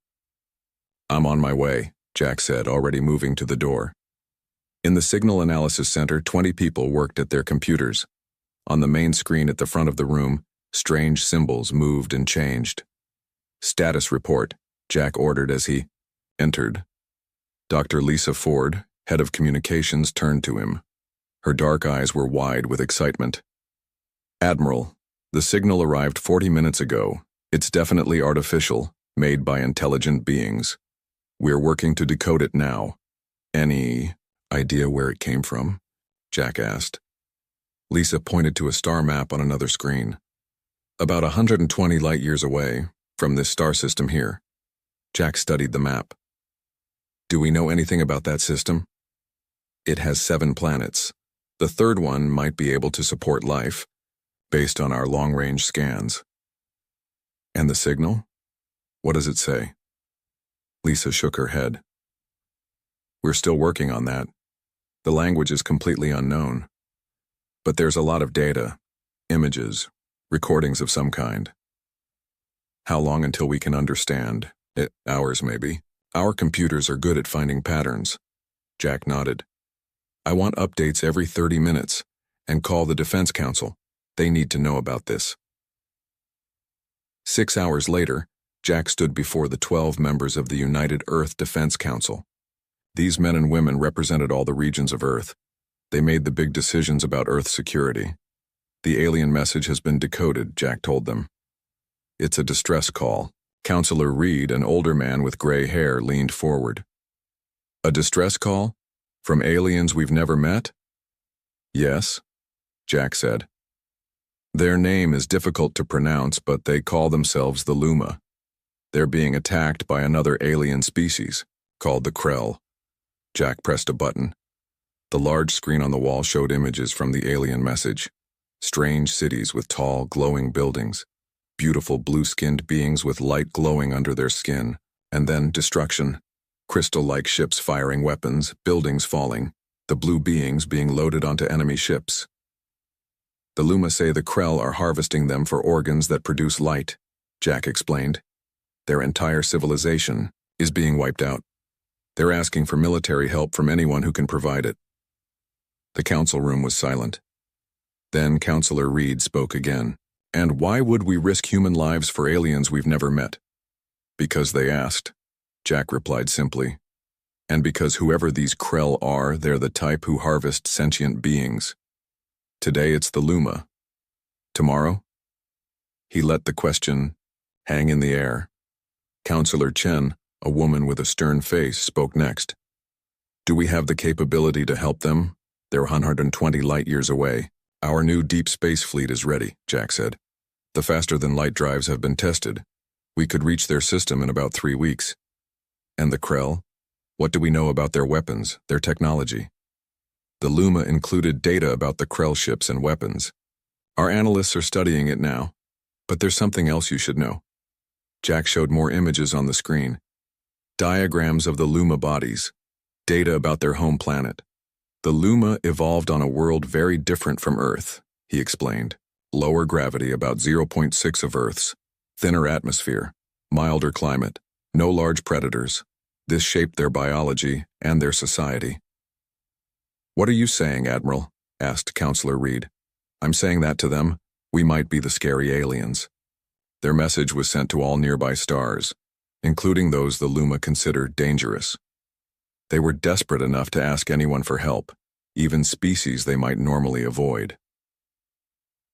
I'm on my way, Jack said, already moving to the door. In the Signal Analysis Center, 20 people worked at their computers. On the main screen at the front of the room, strange symbols moved and changed. Status report, Jack ordered as he entered. Dr. Lisa Ford, head of communications, turned to him. Her dark eyes were wide with excitement. Admiral, the signal arrived 40 minutes ago. It's definitely artificial, made by intelligent beings. We're working to decode it now. Any idea where it came from? Jack asked. Lisa pointed to a star map on another screen. About 120 light-years away, from this star system here. Jack studied the map. Do we know anything about that system? It has 7 planets. The third one might be able to support life, based on our long-range scans. And the signal? What does it say? Lisa shook her head. We're still working on that. The language is completely unknown. But there's a lot of data, images, recordings of some kind. How long until we can understand? Hours, maybe. Our computers are good at finding patterns. Jack nodded. I want updates every 30 minutes, and call the Defense Council. They need to know about this. 6 hours later, Jack stood before the 12 members of the United Earth Defense Council. These men and women represented all the regions of Earth. They made the big decisions about Earth security. The alien message has been decoded, Jack told them. It's a distress call. Counselor Reed, an older man with gray hair, leaned forward. A distress call? From aliens we've never met? Yes, Jack said. Their name is difficult to pronounce, but they call themselves the Luma. They're being attacked by another alien species, called the Krell. Jack pressed a button. The large screen on the wall showed images from the alien message. Strange cities with tall, glowing buildings. Beautiful blue-skinned beings with light glowing under their skin. And then destruction. Crystal-like ships firing weapons, buildings falling. The blue beings being loaded onto enemy ships. The Luma say the Krell are harvesting them for organs that produce light, Jack explained. Their entire civilization is being wiped out. They're asking for military help from anyone who can provide it. The council room was silent. Then Counselor Reed spoke again. And why would we risk human lives for aliens we've never met? Because they asked, Jack replied simply. And because whoever these Krell are, they're the type who harvest sentient beings. Today it's the Luma. Tomorrow? He let the question hang in the air. Counselor Chen, a woman with a stern face, spoke next. Do we have the capability to help them? They're 120 light-years away. Our new deep space fleet is ready, Jack said. The faster-than-light drives have been tested. We could reach their system in about 3 weeks. And the Krell? What do we know about their weapons, their technology? The Luma included data about the Krell ships and weapons. Our analysts are studying it now. But there's something else you should know. Jack showed more images on the screen. Diagrams of the Luma bodies. data about their home planet. The Luma evolved on a world very different from Earth, he explained. Lower gravity, about 0.6 of Earth's, thinner atmosphere, milder climate, no large predators. This shaped their biology and their society. "What are you saying, Admiral?" asked Counselor Reed. "I'm saying that to them, we might be the scary aliens." Their message was sent to all nearby stars, including those the Luma considered dangerous. They were desperate enough to ask anyone for help, even species they might normally avoid.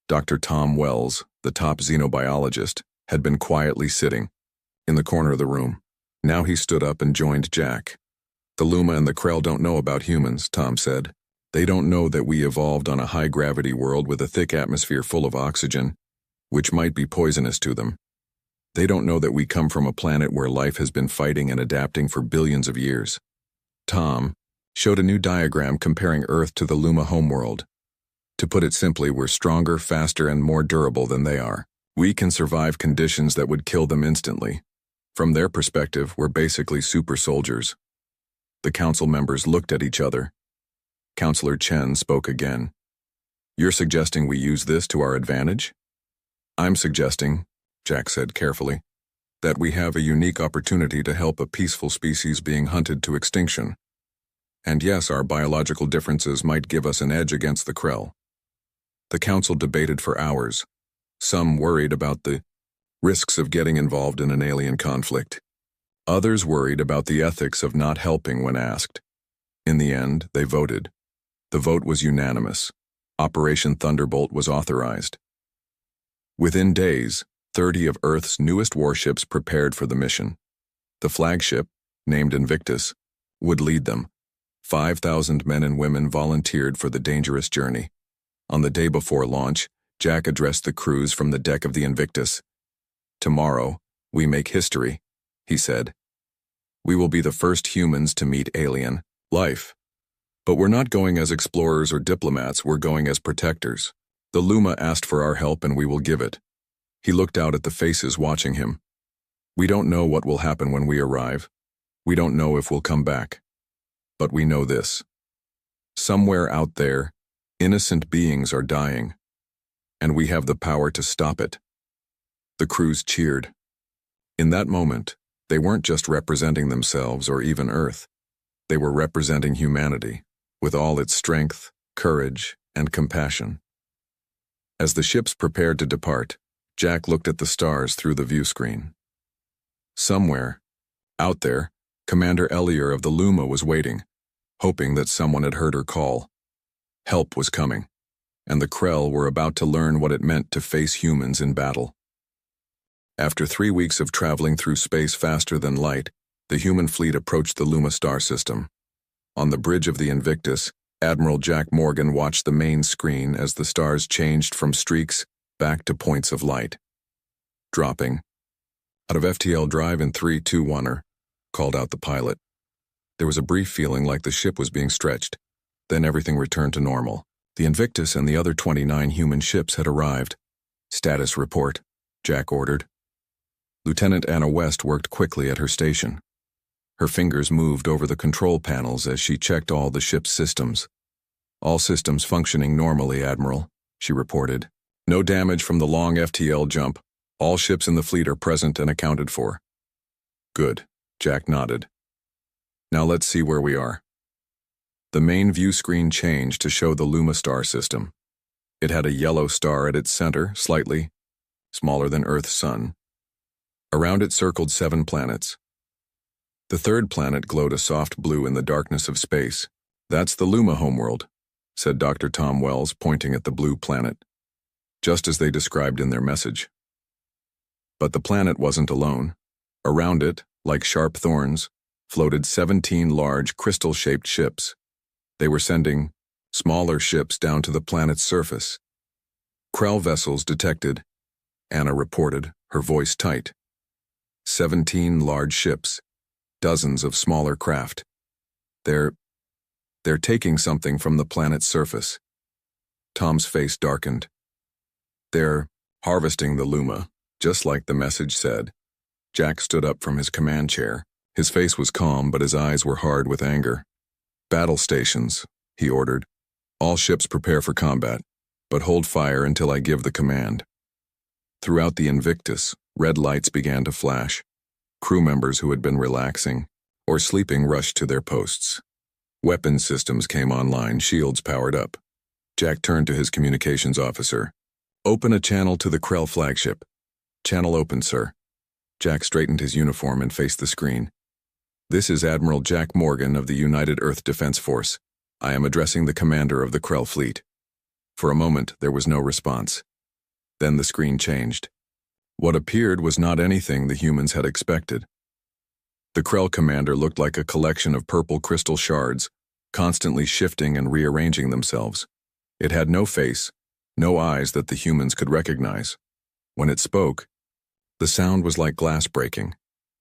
Dr. Tom Wells, the top xenobiologist, had been quietly sitting in the corner of the room. Now he stood up and joined Jack. "The Luma and the Krell don't know about humans," Tom said. "They don't know that we evolved on a high-gravity world with a thick atmosphere full of oxygen, which might be poisonous to them. They don't know that we come from a planet where life has been fighting and adapting for billions of years." Tom showed a new diagram comparing Earth to the Luma homeworld. "To put it simply, we're stronger, faster, and more durable than they are. We can survive conditions that would kill them instantly. From their perspective, we're basically super soldiers." The council members looked at each other. Counselor Chen spoke again. "You're suggesting we use this to our advantage?" "I'm suggesting," Jack said carefully, "that we have a unique opportunity to help a peaceful species being hunted to extinction. And yes, our biological differences might give us an edge against the Krell." The council debated for hours. Some worried about the risks of getting involved in an alien conflict. Others worried about the ethics of not helping when asked. In the end, they voted. The vote was unanimous. Operation Thunderbolt was authorized. Within days, 30 of Earth's newest warships prepared for the mission. The flagship, named Invictus, would lead them. 5,000 men and women volunteered for the dangerous journey. On the day before launch, Jack addressed the crews from the deck of the Invictus. "Tomorrow, we make history," he said. "We will be the first humans to meet alien life. But we're not going as explorers or diplomats, we're going as protectors. The Luma asked for our help and we will give it." He looked out at the faces watching him. "We don't know what will happen when we arrive. We don't know if we'll come back. But we know this. Somewhere out there, innocent beings are dying, and we have the power to stop it." The crews cheered. In that moment, they weren't just representing themselves or even Earth. They were representing humanity, with all its strength, courage, and compassion. As the ships prepared to depart, Jack looked at the stars through the view screen. Somewhere, out there, Commander Ellier of the Luma was waiting, hoping that someone had heard her call. Help was coming, and the Krell were about to learn what it meant to face humans in battle. After 3 weeks of traveling through space faster than light, the human fleet approached the Luma star system. On the bridge of the Invictus, Admiral Jack Morgan watched the main screen as the stars changed from streaks back to points of light. "Dropping out of FTL drive in 3, 2, 1, called out the pilot. There was a brief feeling like the ship was being stretched. Then everything returned to normal. The Invictus and the other 29 human ships had arrived. "Status report," Jack ordered. Lieutenant Anna West worked quickly at her station. Her fingers moved over the control panels as she checked all the ship's systems. "All systems functioning normally, Admiral," she reported. "No damage from the long FTL jump. All ships in the fleet are present and accounted for." "Good," Jack nodded. "Now let's see where we are." The main view screen changed to show the Luma star system. It had a yellow star at its center, slightly smaller than Earth's sun. Around it circled 7 planets. The third planet glowed a soft blue in the darkness of space. "That's the Luma homeworld," said Dr. Tom Wells, pointing at the blue planet, just as they described in their message. But the planet wasn't alone. Around it, like sharp thorns, floated 17 large crystal-shaped ships. They were sending smaller ships down to the planet's surface. "Krell vessels detected," Anna reported, her voice tight. 17 large ships, dozens of smaller craft. They're taking something from the planet's surface." Tom's face darkened. "They're harvesting the Luma, just like the message said." Jack stood up from his command chair. His face was calm, but his eyes were hard with anger. Battle stations, he ordered. All ships prepare for combat, but hold fire until I give the command. Throughout the Invictus, red lights began to flash. Crew members who had been relaxing or sleeping rushed to their posts. Weapon systems came online, shields powered up. Jack turned to his communications officer. Open a channel to the Krell flagship. Channel open, sir. Jack straightened his uniform and faced the screen. This is Admiral Jack Morgan of the United Earth Defense Force. I am addressing the commander of the Krell fleet. For a moment, there was no response. Then the screen changed. What appeared was not anything the humans had expected. The Krell commander looked like a collection of purple crystal shards, constantly shifting and rearranging themselves. It had no face, no eyes that the humans could recognize. When it spoke, the sound was like glass breaking.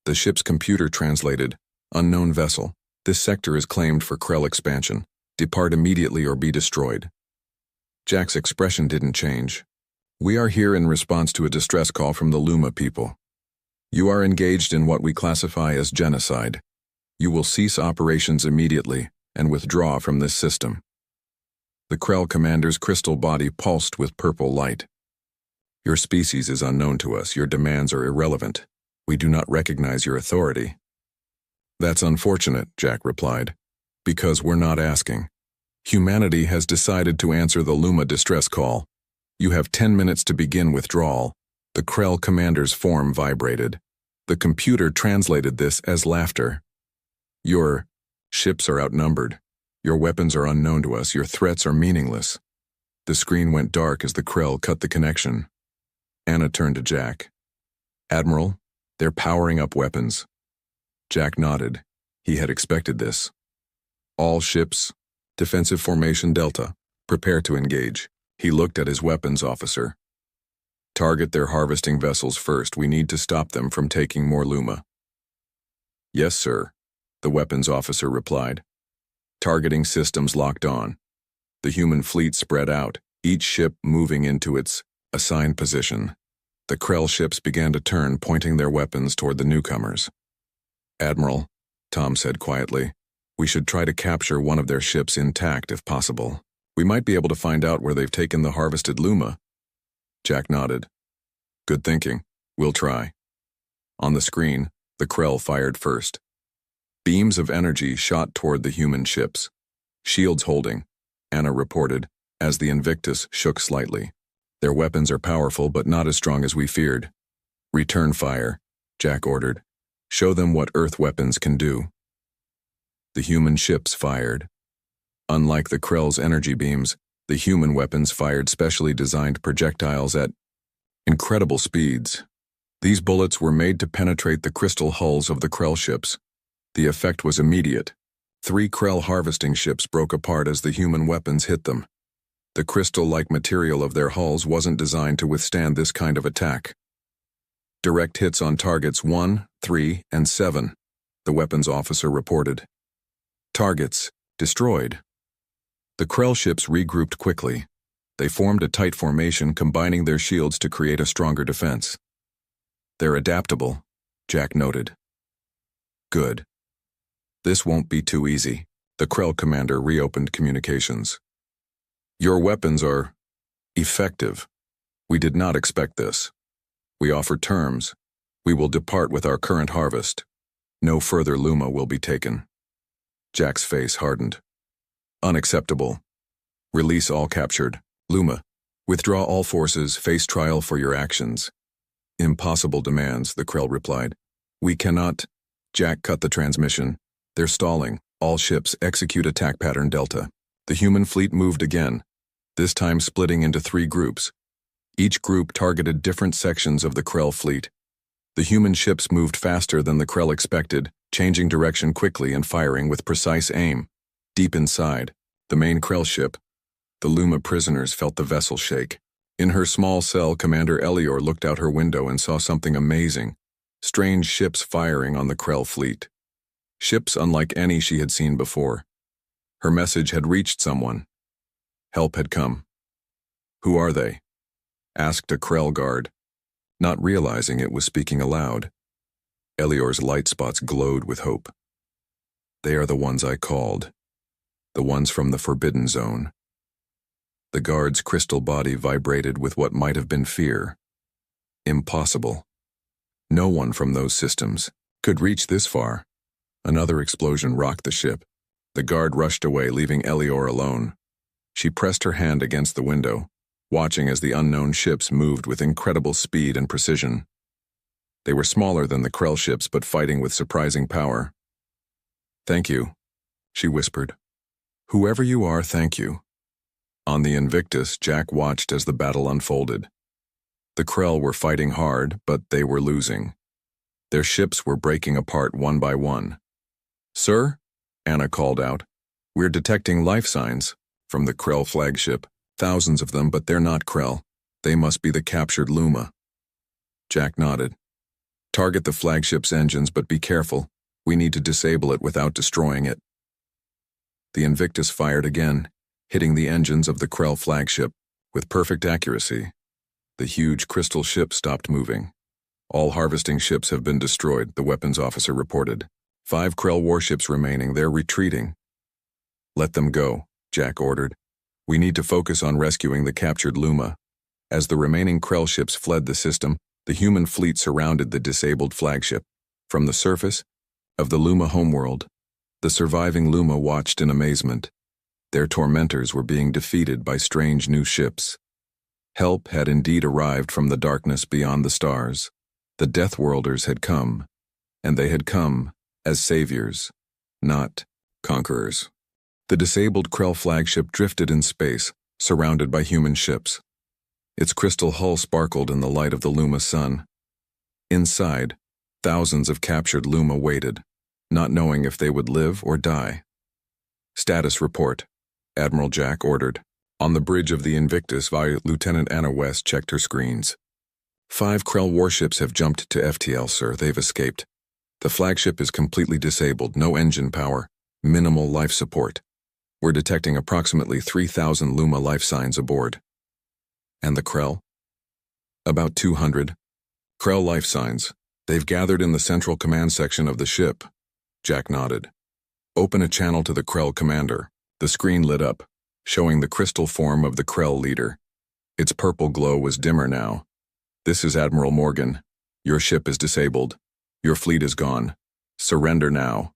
The ship's computer translated, "Unknown vessel. This sector is claimed for Krell expansion. Depart immediately or be destroyed." Jack's expression didn't change. "We are here in response to a distress call from the Luma people. You are engaged in what we classify as genocide. You will cease operations immediately and withdraw from this system." The Krell commander's crystal body pulsed with purple light. "Your species is unknown to us. Your demands are irrelevant. We do not recognize your authority." "That's unfortunate," Jack replied, "because we're not asking. Humanity has decided to answer the Luma distress call. You have 10 minutes to begin withdrawal." The Krell commander's form vibrated. The computer translated this as laughter. "Your ships are outnumbered. Your weapons are unknown to us. Your threats are meaningless." The screen went dark as the Krell cut the connection. Anna turned to Jack. "Admiral, they're powering up weapons." Jack nodded. He had expected this. "All ships, defensive formation Delta, prepare to engage." He looked at his weapons officer. "Target their harvesting vessels first. We need to stop them from taking more Luma." "Yes, sir," the weapons officer replied. Targeting systems locked on. The human fleet spread out, each ship moving into its assigned position. The Krell ships began to turn, pointing their weapons toward the newcomers. "Admiral," Tom said quietly, "we should try to capture one of their ships intact if possible. We might be able to find out where they've taken the harvested Luma." Jack nodded. "Good thinking. We'll try." On the screen, the Krell fired first. Beams of energy shot toward the human ships. "Shields holding," Anna reported, as the Invictus shook slightly. "Their weapons are powerful but not as strong as we feared." "Return fire," Jack ordered. "Show them what Earth weapons can do." The human ships fired. Unlike the Krell's energy beams, the human weapons fired specially designed projectiles at incredible speeds. These bullets were made to penetrate the crystal hulls of the Krell ships. The effect was immediate. 3 Krell harvesting ships broke apart as the human weapons hit them. The crystal-like material of their hulls wasn't designed to withstand this kind of attack. "Direct hits on targets 1, 3, and 7, the weapons officer reported. "Targets destroyed." The Krell ships regrouped quickly. They formed a tight formation, combining their shields to create a stronger defense. "They're adaptable," Jack noted. "Good. This won't be too easy." The Krell commander reopened communications. "Your weapons are effective. We did not expect this. We offer terms. We will depart with our current harvest. No further Luma will be taken." Jack's face hardened. "Unacceptable. Release all captured Luma. Withdraw all forces. Face trial for your actions." "Impossible demands," the Krell replied. "We cannot." Jack cut the transmission. "They're stalling. All ships execute attack pattern Delta." The human fleet moved again, this time splitting into 3 groups. Each group targeted different sections of the Krell fleet. The human ships moved faster than the Krell expected, changing direction quickly and firing with precise aim. Deep inside, the main Krell ship, the Luma prisoners felt the vessel shake. In her small cell, Commander Elior looked out her window and saw something amazing. Strange ships firing on the Krell fleet. Ships unlike any she had seen before. Her message had reached someone. Help had come. "Who are they?" asked a Krell guard, not realizing it was speaking aloud. Elior's light spots glowed with hope. "They are the ones I called. the ones from the Forbidden Zone. The guard's crystal body vibrated with what might have been fear. Impossible. No one from those systems could reach this far. Another explosion rocked the ship. The guard rushed away, leaving Elior alone. She pressed her hand against the window, watching as the unknown ships moved with incredible speed and precision. They were smaller than the Krell ships, but fighting with surprising power. "Thank you," she whispered. "Whoever you are, thank you." On the Invictus, Jack watched as the battle unfolded. The Krell were fighting hard, but they were losing. Their ships were breaking apart one by one. "Sir?" Anna called out. "We're detecting life signs from the Krell flagship. Thousands of them, but they're not Krell. They must be the captured Luma." Jack nodded. "Target the flagship's engines, but be careful. We need to disable it without destroying it." The Invictus fired again, hitting the engines of the Krell flagship with perfect accuracy. The huge crystal ship stopped moving. "All harvesting ships have been destroyed," the weapons officer reported. 5 Krell warships remaining. They're retreating." "Let them go," Jack ordered. "We need to focus on rescuing the captured Luma." As the remaining Krell ships fled the system, the human fleet surrounded the disabled flagship. From the surface of the Luma homeworld, the surviving Luma watched in amazement. Their tormentors were being defeated by strange new ships. Help had indeed arrived from the darkness beyond the stars. The Deathworlders had come, and they had come as saviors, not conquerors. The disabled Krell flagship drifted in space, surrounded by human ships. Its crystal hull sparkled in the light of the Luma sun. Inside, thousands of captured Luma waited, not knowing if they would live or die. "Status report," Admiral Jack ordered. On the bridge of the Invictus, Lieutenant Anna West checked her screens. 5 Krell warships have jumped to FTL, sir. They've escaped. The flagship is completely disabled, no engine power, minimal life support. We're detecting approximately 3,000 Luma life signs aboard. "And the Krell?" "About 200. Krell life signs. They've gathered in the central command section of the ship." Jack nodded. "Open a channel to the Krell commander." The screen lit up, showing the crystal form of the Krell leader. Its purple glow was dimmer now. "This is Admiral Morgan. Your ship is disabled. Your fleet is gone. Surrender now."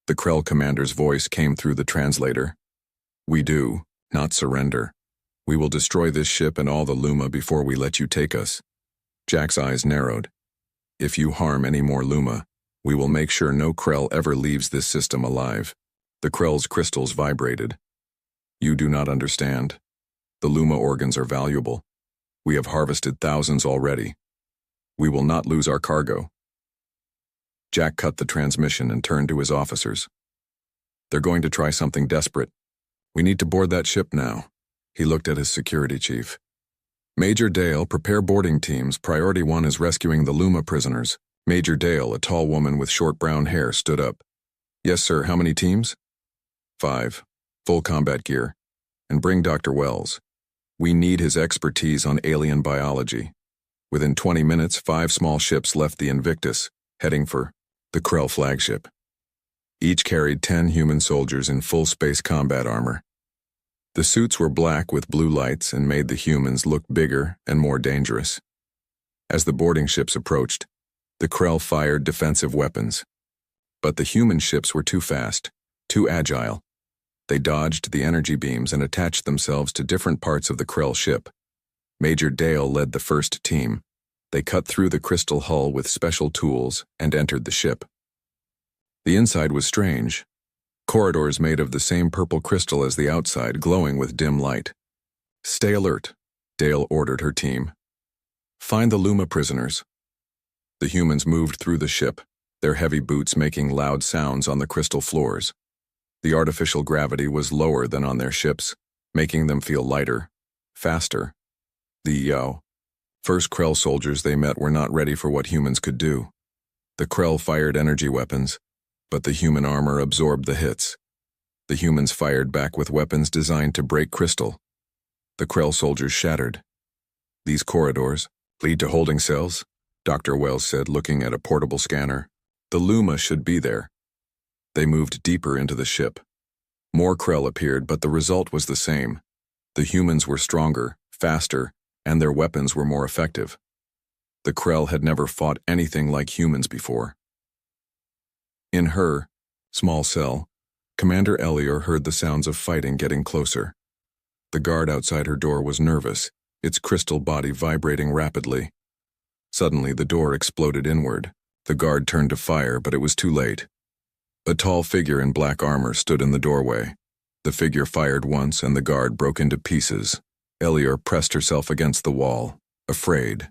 The Krell commander's voice came through the translator. "We do not surrender. We will destroy this ship and all the Luma before we let you take us." Jack's eyes narrowed. "If you harm any more Luma, we will make sure no Krell ever leaves this system alive." The Krell's crystals vibrated. "You do not understand. The Luma organs are valuable. We have harvested thousands already. We will not lose our cargo." Jack cut the transmission and turned to his officers. "They're going to try something desperate. We need to board that ship now." He looked at his security chief. "Major Dale, prepare boarding teams. Priority 1 is rescuing the Luma prisoners." Major Dale, a tall woman with short brown hair, stood up. "Yes, sir. How many teams?" 5. Full combat gear. And bring Dr. Wells. We need his expertise on alien biology." Within 20 minutes, 5 small ships left the Invictus, heading for the Krell flagship. Each carried 10 human soldiers in full space combat armor. The suits were black with blue lights and made the humans look bigger and more dangerous. As the boarding ships approached, the Krell fired defensive weapons. But the human ships were too fast, too agile. They dodged the energy beams and attached themselves to different parts of the Krell ship. Major Dale led the first team. They cut through the crystal hull with special tools and entered the ship. The inside was strange. Corridors made of the same purple crystal as the outside, glowing with dim light. "Stay alert," Dale ordered her team. "Find the Luma prisoners." The humans moved through the ship, their heavy boots making loud sounds on the crystal floors. The artificial gravity was lower than on their ships, making them feel lighter, faster. The first Krell soldiers they met were not ready for what humans could do. The Krell fired energy weapons, but the human armor absorbed the hits. The humans fired back with weapons designed to break crystal. The Krell soldiers shattered. "These corridors lead to holding cells," Dr. Wells said, looking at a portable scanner. "The Luma should be there." They moved deeper into the ship. More Krell appeared, but the result was the same. The humans were stronger, faster, and their weapons were more effective. The Krell had never fought anything like humans before. In her small cell, Commander Elior heard the sounds of fighting getting closer. The guard outside her door was nervous, its crystal body vibrating rapidly. Suddenly, the door exploded inward. The guard turned to fire, but it was too late. A tall figure in black armor stood in the doorway. The figure fired once, and the guard broke into pieces. Elior pressed herself against the wall, afraid.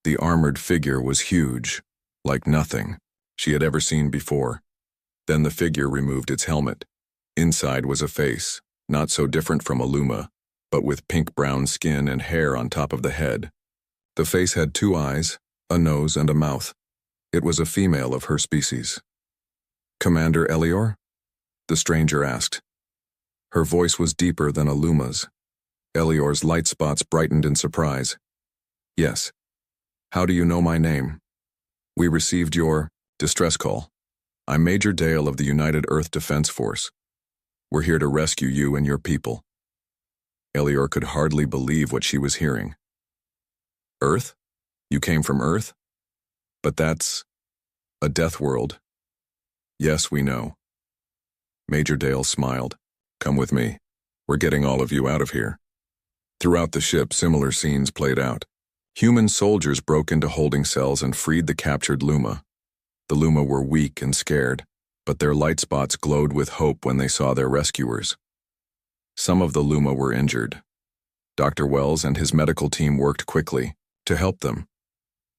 The armored figure was huge, like nothing she had ever seen before. Then the figure removed its helmet. Inside was a face, not so different from a Luma, but with pink-brown skin and hair on top of the head. The face had 2 eyes, a nose, and a mouth. It was a female of her species. "Commander Elior?" the stranger asked. Her voice was deeper than a Luma's. Elior's light spots brightened in surprise. "Yes. How do you know my name?" "We received your distress call. I'm Major Dale of the United Earth Defense Force. We're here to rescue you and your people." Elior could hardly believe what she was hearing. "Earth? You came from Earth? But that's a Deathworld." "Yes, we know." Major Dale smiled. "Come with me. We're getting all of you out of here." Throughout the ship, similar scenes played out. Human soldiers broke into holding cells and freed the captured Luma. The Luma were weak and scared, but their light spots glowed with hope when they saw their rescuers. Some of the Luma were injured. Dr. Wells and his medical team worked quickly to help them.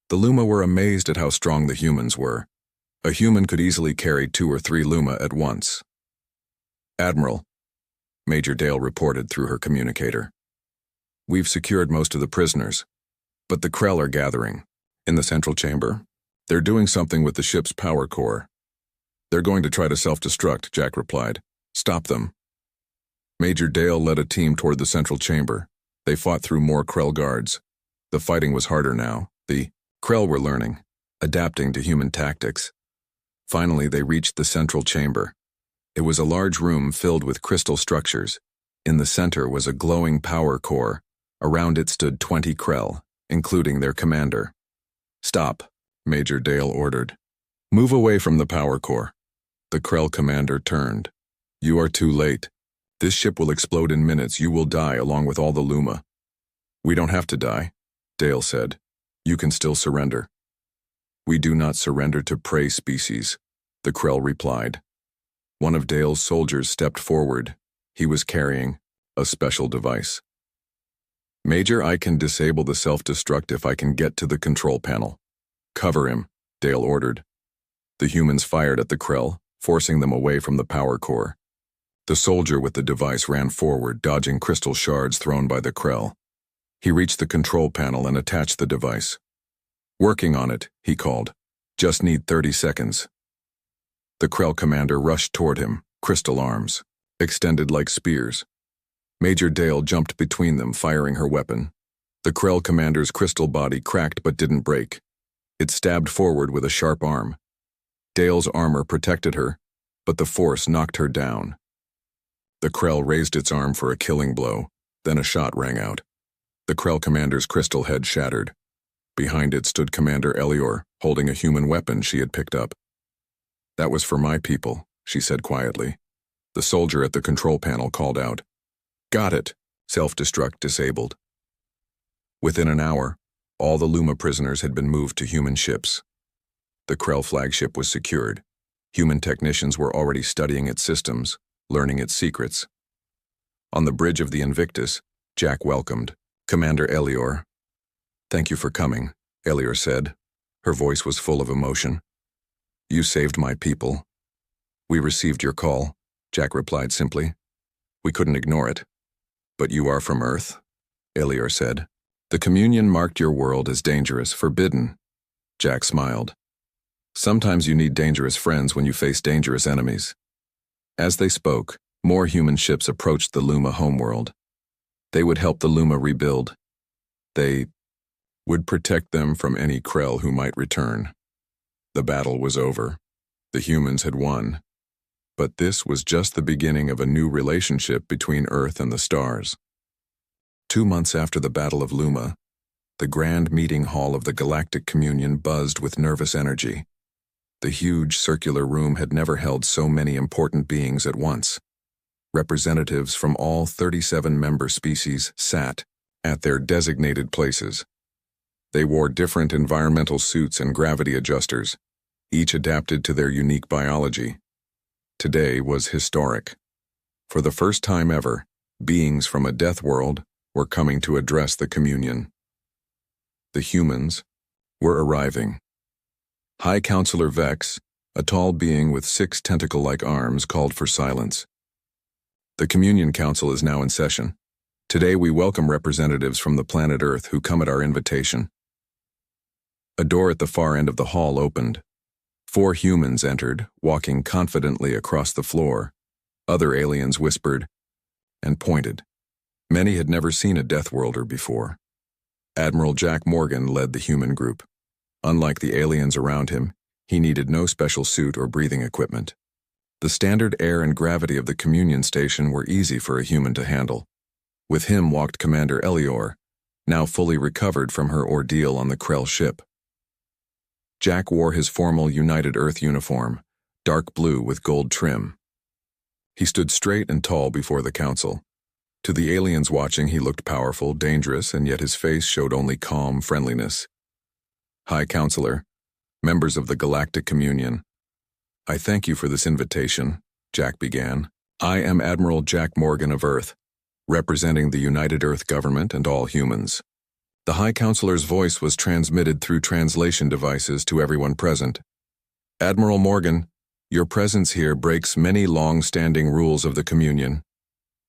The Luma were amazed at how strong the humans were. A human could easily carry 2 or 3 Luma at once. "Admiral," Major Dale reported through her communicator, "we've secured most of the prisoners, but the Krell are gathering in the central chamber. They're doing something with the ship's power core." "They're going to try to self-destruct," Jack replied. "Stop them." Major Dale led a team toward the central chamber. They fought through more Krell guards. The fighting was harder now. The Krell were learning, adapting to human tactics. Finally, they reached the central chamber. It was a large room filled with crystal structures. In the center was a glowing power core. Around it stood 20 Krell, including their commander. "Stop," Major Dale ordered. "Move away from the power core." The Krell commander turned. "You are too late. This ship will explode in minutes. You will die along with all the Luma." "We don't have to die," Dale said. "You can still surrender." "We do not surrender to prey species," the Krell replied. One of Dale's soldiers stepped forward. He was carrying a special device. "Major, I can disable the self-destruct if I can get to the control panel." "Cover him," Dale ordered. The humans fired at the Krell, forcing them away from the power core. The soldier with the device ran forward, dodging crystal shards thrown by the Krell. He reached the control panel and attached the device. "Working on it," he called. "Just need 30 seconds." The Krell commander rushed toward him, crystal arms extended like spears. Major Dale jumped between them, firing her weapon. The Krell commander's crystal body cracked but didn't break. It stabbed forward with a sharp arm. Dale's armor protected her, but the force knocked her down. The Krell raised its arm for a killing blow, then a shot rang out. The Krell commander's crystal head shattered. Behind it stood Commander Elior, holding a human weapon she had picked up. "That was for my people," she said quietly. The soldier at the control panel called out, "Got it. Self-destruct disabled." Within an hour, all the Luma prisoners had been moved to human ships. The Krell flagship was secured. Human technicians were already studying its systems, learning its secrets. On the bridge of the Invictus, Jack welcomed Commander Elior. "Thank you for coming," Elior said. Her voice was full of emotion. "You saved my people." "We received your call," Jack replied simply. "We couldn't ignore it." "But you are from Earth," Elior said. "The Communion marked your world as dangerous, forbidden." Jack smiled. "Sometimes you need dangerous friends when you face dangerous enemies." As they spoke, more human ships approached the Luma homeworld. They would help the Luma rebuild. They would protect them from any Krell who might return. The battle was over. The humans had won. But this was just the beginning of a new relationship between Earth and the stars. 2 months after the Battle of Luma, the grand meeting hall of the Galactic Communion buzzed with nervous energy. The huge circular room had never held so many important beings at once. Representatives from all 37 member species sat at their designated places. They wore different environmental suits and gravity adjusters, each adapted to their unique biology. Today was historic. For the first time ever, beings from a Deathworld were coming to address the Communion. The humans were arriving. High Counselor Vex, a tall being with 6 tentacle-like arms, called for silence. The Communion Council is now in session. Today we welcome representatives from the planet Earth who come at our invitation. A door at the far end of the hall opened. 4 humans entered, walking confidently across the floor. Other aliens whispered and pointed. Many had never seen a Deathworlder before. Admiral Jack Morgan led the human group. Unlike the aliens around him, he needed no special suit or breathing equipment. The standard air and gravity of the Communion Station were easy for a human to handle. With him walked Commander Elior, now fully recovered from her ordeal on the Krell ship. Jack wore his formal United Earth uniform, dark blue with gold trim. He stood straight and tall before the council. To the aliens watching, he looked powerful, dangerous, and yet his face showed only calm friendliness. High Counselor, members of the Galactic Communion, I thank you for this invitation, Jack began. I am Admiral Jack Morgan of Earth, representing the United Earth government and all humans. The High Counselor's voice was transmitted through translation devices to everyone present. Admiral Morgan, your presence here breaks many long-standing rules of the Communion.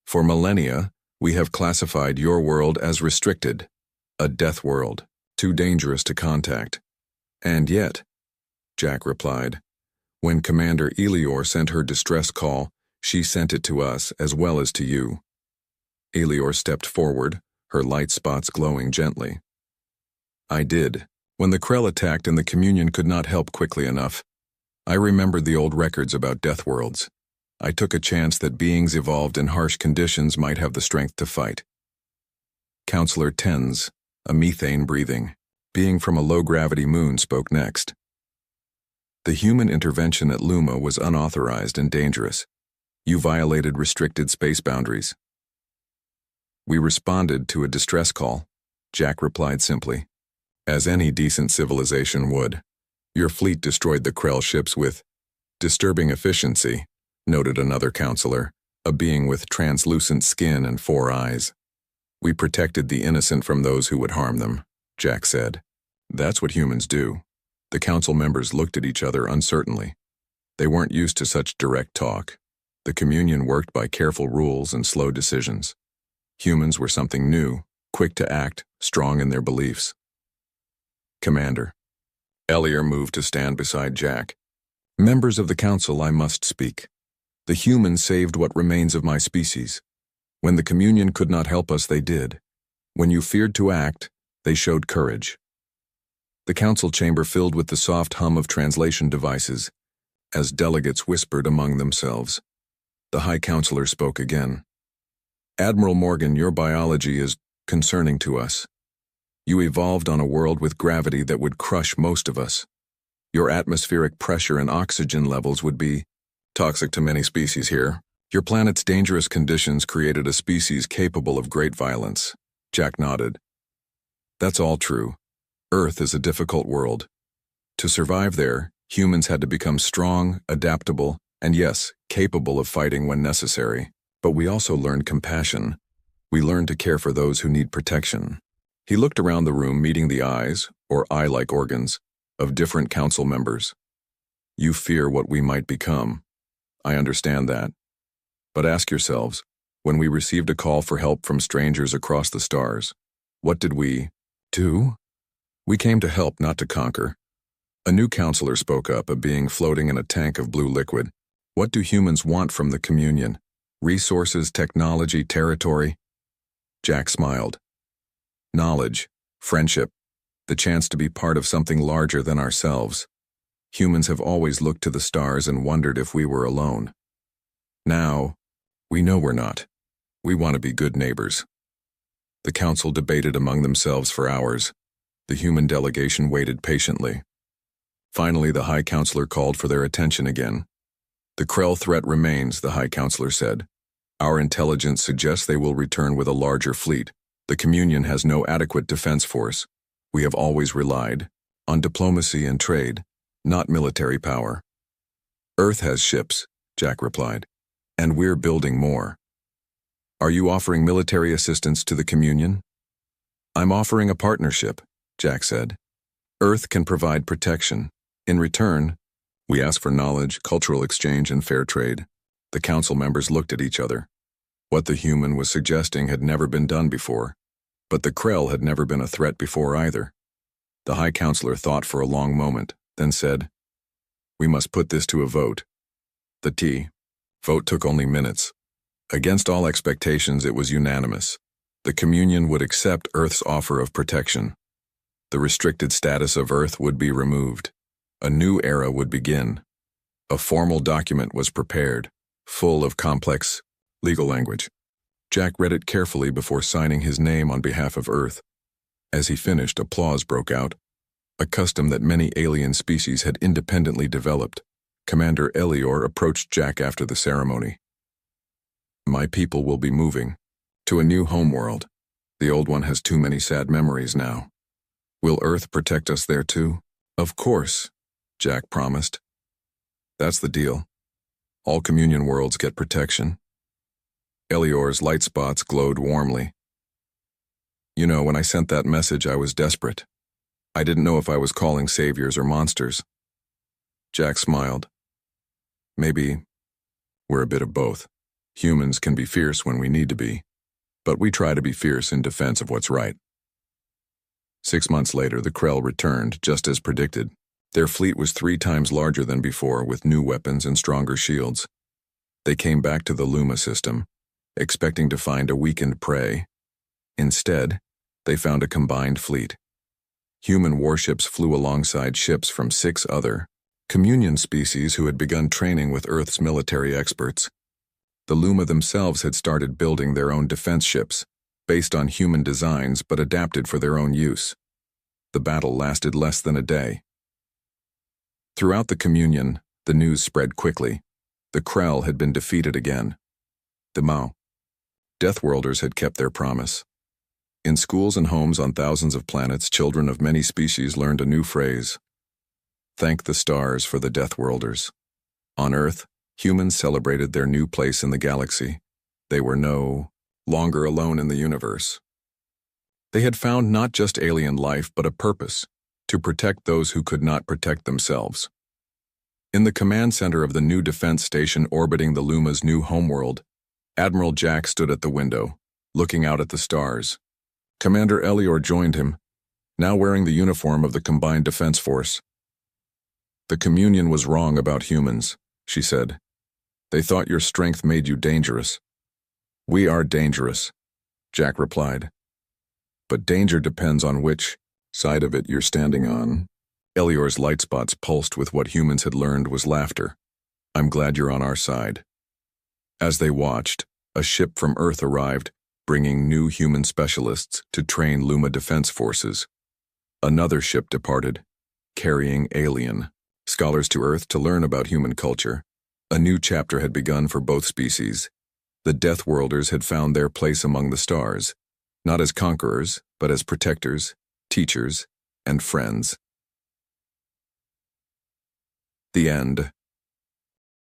For millennia, we have classified your world as restricted, a death world, too dangerous to contact. And yet, Jack replied, when Commander Elior sent her distress call, she sent it to us as well as to you. Elior stepped forward, her light spots glowing gently. I did. When the Krell attacked and the Communion could not help quickly enough, I remembered the old records about Deathworlds. I took a chance that beings evolved in harsh conditions might have the strength to fight. Counselor Tens, a methane-breathing being from a low-gravity moon, spoke next. The human intervention at Luma was unauthorized and dangerous. You violated restricted space boundaries. We responded to a distress call, Jack replied simply, as any decent civilization would. Your fleet destroyed the Krell ships with disturbing efficiency, noted another counselor, a being with translucent skin and 4 eyes. We protected the innocent from those who would harm them, Jack said. That's what humans do. The council members looked at each other uncertainly. They weren't used to such direct talk. The Communion worked by careful rules and slow decisions. Humans were something new, quick to act, strong in their beliefs. Commander. Elior moved to stand beside Jack. Members of the council, I must speak. The humans saved what remains of my species. When the Communion could not help us, they did. When you feared to act, they showed courage. The council chamber filled with the soft hum of translation devices, as delegates whispered among themselves. The High Counselor spoke again. Admiral Morgan, your biology is concerning to us. You evolved on a world with gravity that would crush most of us. Your atmospheric pressure and oxygen levels would be toxic to many species here. Your planet's dangerous conditions created a species capable of great violence. Jack nodded. That's all true. Earth is a difficult world. To survive there, humans had to become strong, adaptable, and yes, capable of fighting when necessary. But we also learned compassion. We learned to care for those who need protection. He looked around the room, meeting the eyes, or eye-like organs, of different council members. You fear what we might become. I understand that. But ask yourselves, when we received a call for help from strangers across the stars, what did we do? We came to help, not to conquer. A new counselor spoke up, a being floating in a tank of blue liquid. What do humans want from the Communion? Resources, technology, territory? Jack smiled. Knowledge, friendship, the chance to be part of something larger than ourselves. Humans have always looked to the stars and wondered if we were alone. Now, we know we're not. We want to be good neighbors. The council debated among themselves for hours. The human delegation waited patiently. Finally, the High Counselor called for their attention again. The Krell threat remains, the High Counselor said. Our intelligence suggests they will return with a larger fleet. The Communion has no adequate defense force. We have always relied on diplomacy and trade, not military power. Earth has ships, Jack replied, and we're building more. Are you offering military assistance to the Communion? I'm offering a partnership, Jack said. Earth can provide protection. In return, we ask for knowledge, cultural exchange, and fair trade. The council members looked at each other. What the human was suggesting had never been done before, but the Krell had never been a threat before either. The High Counselor thought for a long moment, then said, We must put this to a vote. The vote took only minutes. Against all expectations, it was unanimous. The Communion would accept Earth's offer of protection. The restricted status of Earth would be removed. A new era would begin. A formal document was prepared, full of complex legal language. Jack read it carefully before signing his name on behalf of Earth. As he finished, applause broke out, a custom that many alien species had independently developed. Commander Elior approached Jack after the ceremony. My people will be moving to a new homeworld. The old one has too many sad memories now. Will Earth protect us there too? Of course, Jack promised. That's the deal. All Communion worlds get protection. Elior's light spots glowed warmly. You know, when I sent that message, I was desperate. I didn't know if I was calling saviors or monsters. Jack smiled. Maybe we're a bit of both. Humans can be fierce when we need to be, but we try to be fierce in defense of what's right. 6 months later, the Krell returned, just as predicted. Their fleet was 3 times larger than before, with new weapons and stronger shields. They came back to the Luma system, expecting to find a weakened prey. Instead, they found a combined fleet. Human warships flew alongside ships from 6 other Communion species who had begun training with Earth's military experts. The Luma themselves had started building their own defense ships, based on human designs but adapted for their own use. The battle lasted less than a day. Throughout the Communion, the news spread quickly. The Krell had been defeated again. The Deathworlders had kept their promise. In schools and homes on thousands of planets, children of many species learned a new phrase. Thank the stars for the Deathworlders. On Earth, humans celebrated their new place in the galaxy. They were no longer alone in the universe. They had found not just alien life, but a purpose, to protect those who could not protect themselves. In the command center of the new defense station orbiting the Luma's new homeworld, Admiral Jack stood at the window, looking out at the stars. Commander Elior joined him, now wearing the uniform of the Combined Defense Force. The Communion was wrong about humans, she said. They thought your strength made you dangerous. We are dangerous, Jack replied. But danger depends on which side of it you're standing on. Elior's light spots pulsed with what humans had learned was laughter. I'm glad you're on our side. As they watched, a ship from Earth arrived, bringing new human specialists to train Luma defense forces. Another ship departed, carrying alien scholars to Earth to learn about human culture. A new chapter had begun for both species. The Deathworlders had found their place among the stars, not as conquerors, but as protectors, teachers, and friends. The end.